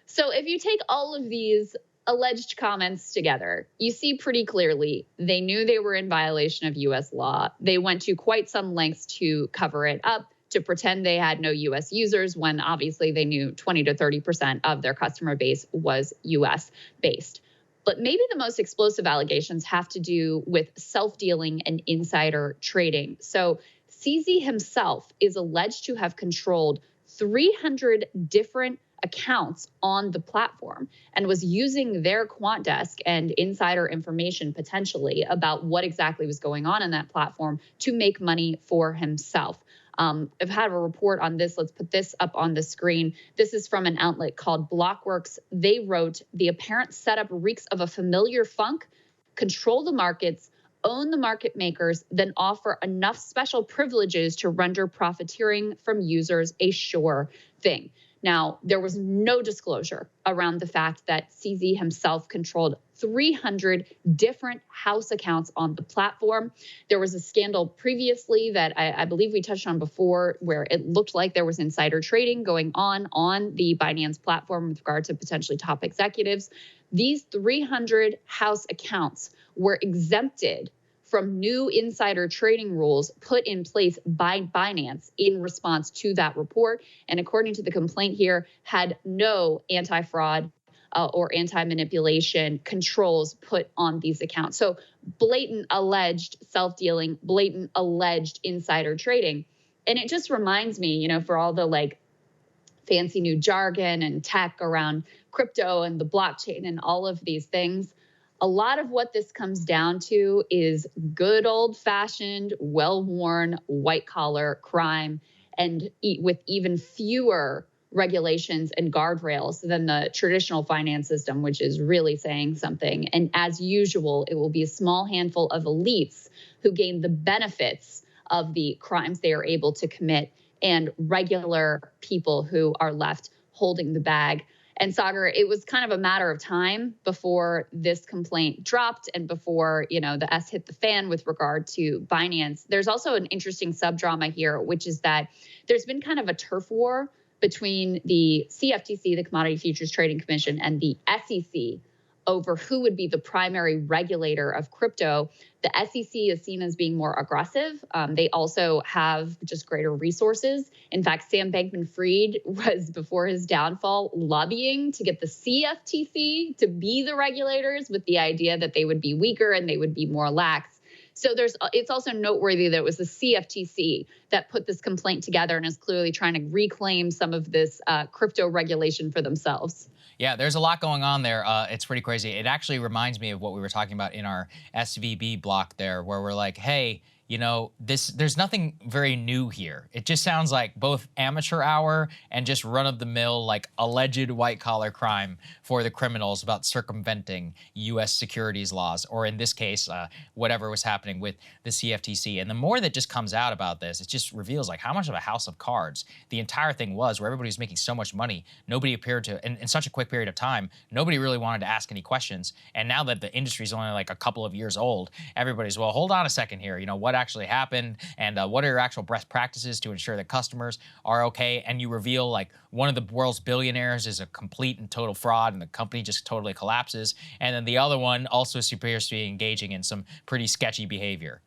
S2: So if you take all of these alleged comments together, you see pretty clearly they knew they were in violation of U.S. law. They went to quite some lengths to cover it up, to pretend they had no U.S. users when obviously they knew 20 to 30% of their customer base was U.S. based. But maybe the most explosive allegations have to do with self-dealing and insider trading. So CZ himself is alleged to have controlled 300 different accounts on the platform and was using their quant desk and insider information potentially about what exactly was going on in that platform to make money for himself. I've had a report on this. Let's put this up on the screen. This is from an outlet called Blockworks. They wrote, the apparent setup reeks of a familiar funk, control the markets, own the market makers, then offer enough special privileges to render profiteering from users a sure thing. Now, there was no disclosure around the fact that CZ himself controlled 300 different house accounts on the platform. There was a scandal previously that I believe we touched on before where it looked like there was insider trading going on the Binance platform with regard to potentially top executives. These 300 house accounts were exempted from new insider trading rules put in place by Binance in response to that report. And according to the complaint here, had no anti-fraud or anti-manipulation controls put on these accounts. So blatant alleged self-dealing, blatant alleged insider trading. And it just reminds me, you know, for all the like fancy new jargon and tech around crypto and the blockchain and all of these things, a lot of what this comes down to is good old-fashioned, well-worn, white-collar crime, and with even fewer regulations and guardrails than the traditional finance system, which is really saying something. And as usual, it will be a small handful of elites who gain the benefits of the crimes they are able to commit, and regular people who are left holding the bag. And Saagar, it was kind of a matter of time before this complaint dropped and before, the S hit the fan with regard to Binance. There's also an interesting subdrama here, which is that there's been kind of a turf war between the CFTC, the Commodity Futures Trading Commission, and the SEC over who would be the primary regulator of crypto. The SEC is seen as being more aggressive. They also have just greater resources. In fact, Sam Bankman-Fried was, before his downfall, lobbying to get the CFTC to be the regulators, with the idea that they would be weaker and they would be more lax. So it's also noteworthy that it was the CFTC that put this complaint together and is clearly trying to reclaim some of this crypto regulation for themselves.
S1: Yeah, there's a lot going on there. It's pretty crazy. It actually reminds me of what we were talking about in our SVB block there, where we're like, hey, there's nothing very new here. It just sounds like both amateur hour and just run-of-the-mill, like, alleged white-collar crime for the criminals about circumventing U.S. securities laws, or in this case, whatever was happening with the CFTC. And the more that just comes out about this, it just reveals, like, how much of a house of cards the entire thing was, where everybody was making so much money. Nobody appeared to, in such a quick period of time, nobody really wanted to ask any questions. And now that the industry is only like a couple of years old, everybody's, well, hold on a second here. What actually happened, and what are your actual best practices to ensure that customers are okay? And you reveal, like, one of the world's billionaires is a complete and total fraud and the company just totally collapses, and then the other one also appears to be engaging in some pretty sketchy behavior.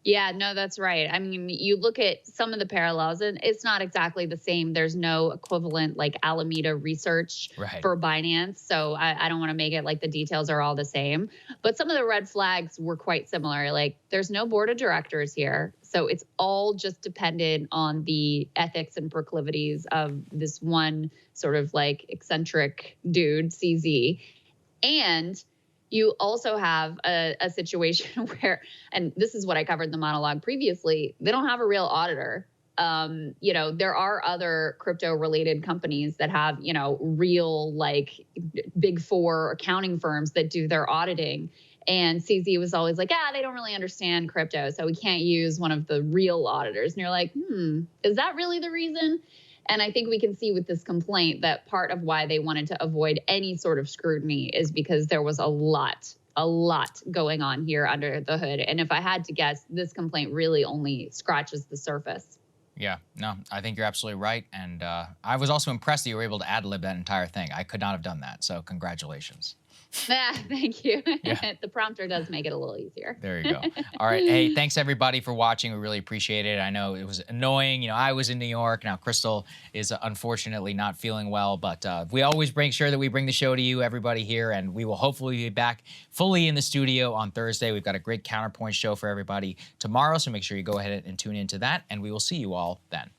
S2: Yeah, no, that's right. I mean, you look at some of the parallels, and it's not exactly the same. There's no equivalent like Alameda research for Binance. So I don't want to make it like the details are all the same. But some of the red flags were quite similar. Like, there's no board of directors here. So it's all just dependent on the ethics and proclivities of this one sort of like eccentric dude, CZ. And you also have a situation where, and this is what I covered in the monologue previously, they don't have a real auditor. There are other crypto-related companies that have, real like big four accounting firms that do their auditing. And CZ was always like, they don't really understand crypto, so we can't use one of the real auditors. And you're like, is that really the reason? And I think we can see with this complaint that part of why they wanted to avoid any sort of scrutiny is because there was a lot going on here under the hood. And if I had to guess, this complaint really only scratches the surface.
S1: Yeah, no, I think you're absolutely right. And I was also impressed that you were able to ad-lib that entire thing. I could not have done that, so congratulations.
S2: Thank you.
S1: Yeah.
S2: The prompter does make it a little easier.
S1: There you go. All right. Hey, thanks everybody for watching. We really appreciate it. I know it was annoying. I was in New York. Now Krystal is unfortunately not feeling well, but we always make sure that we bring the show to you, everybody here, and we will hopefully be back fully in the studio on Thursday. We've got a great Counterpoint show for everybody tomorrow, so make sure you go ahead and tune into that, and we will see you all then.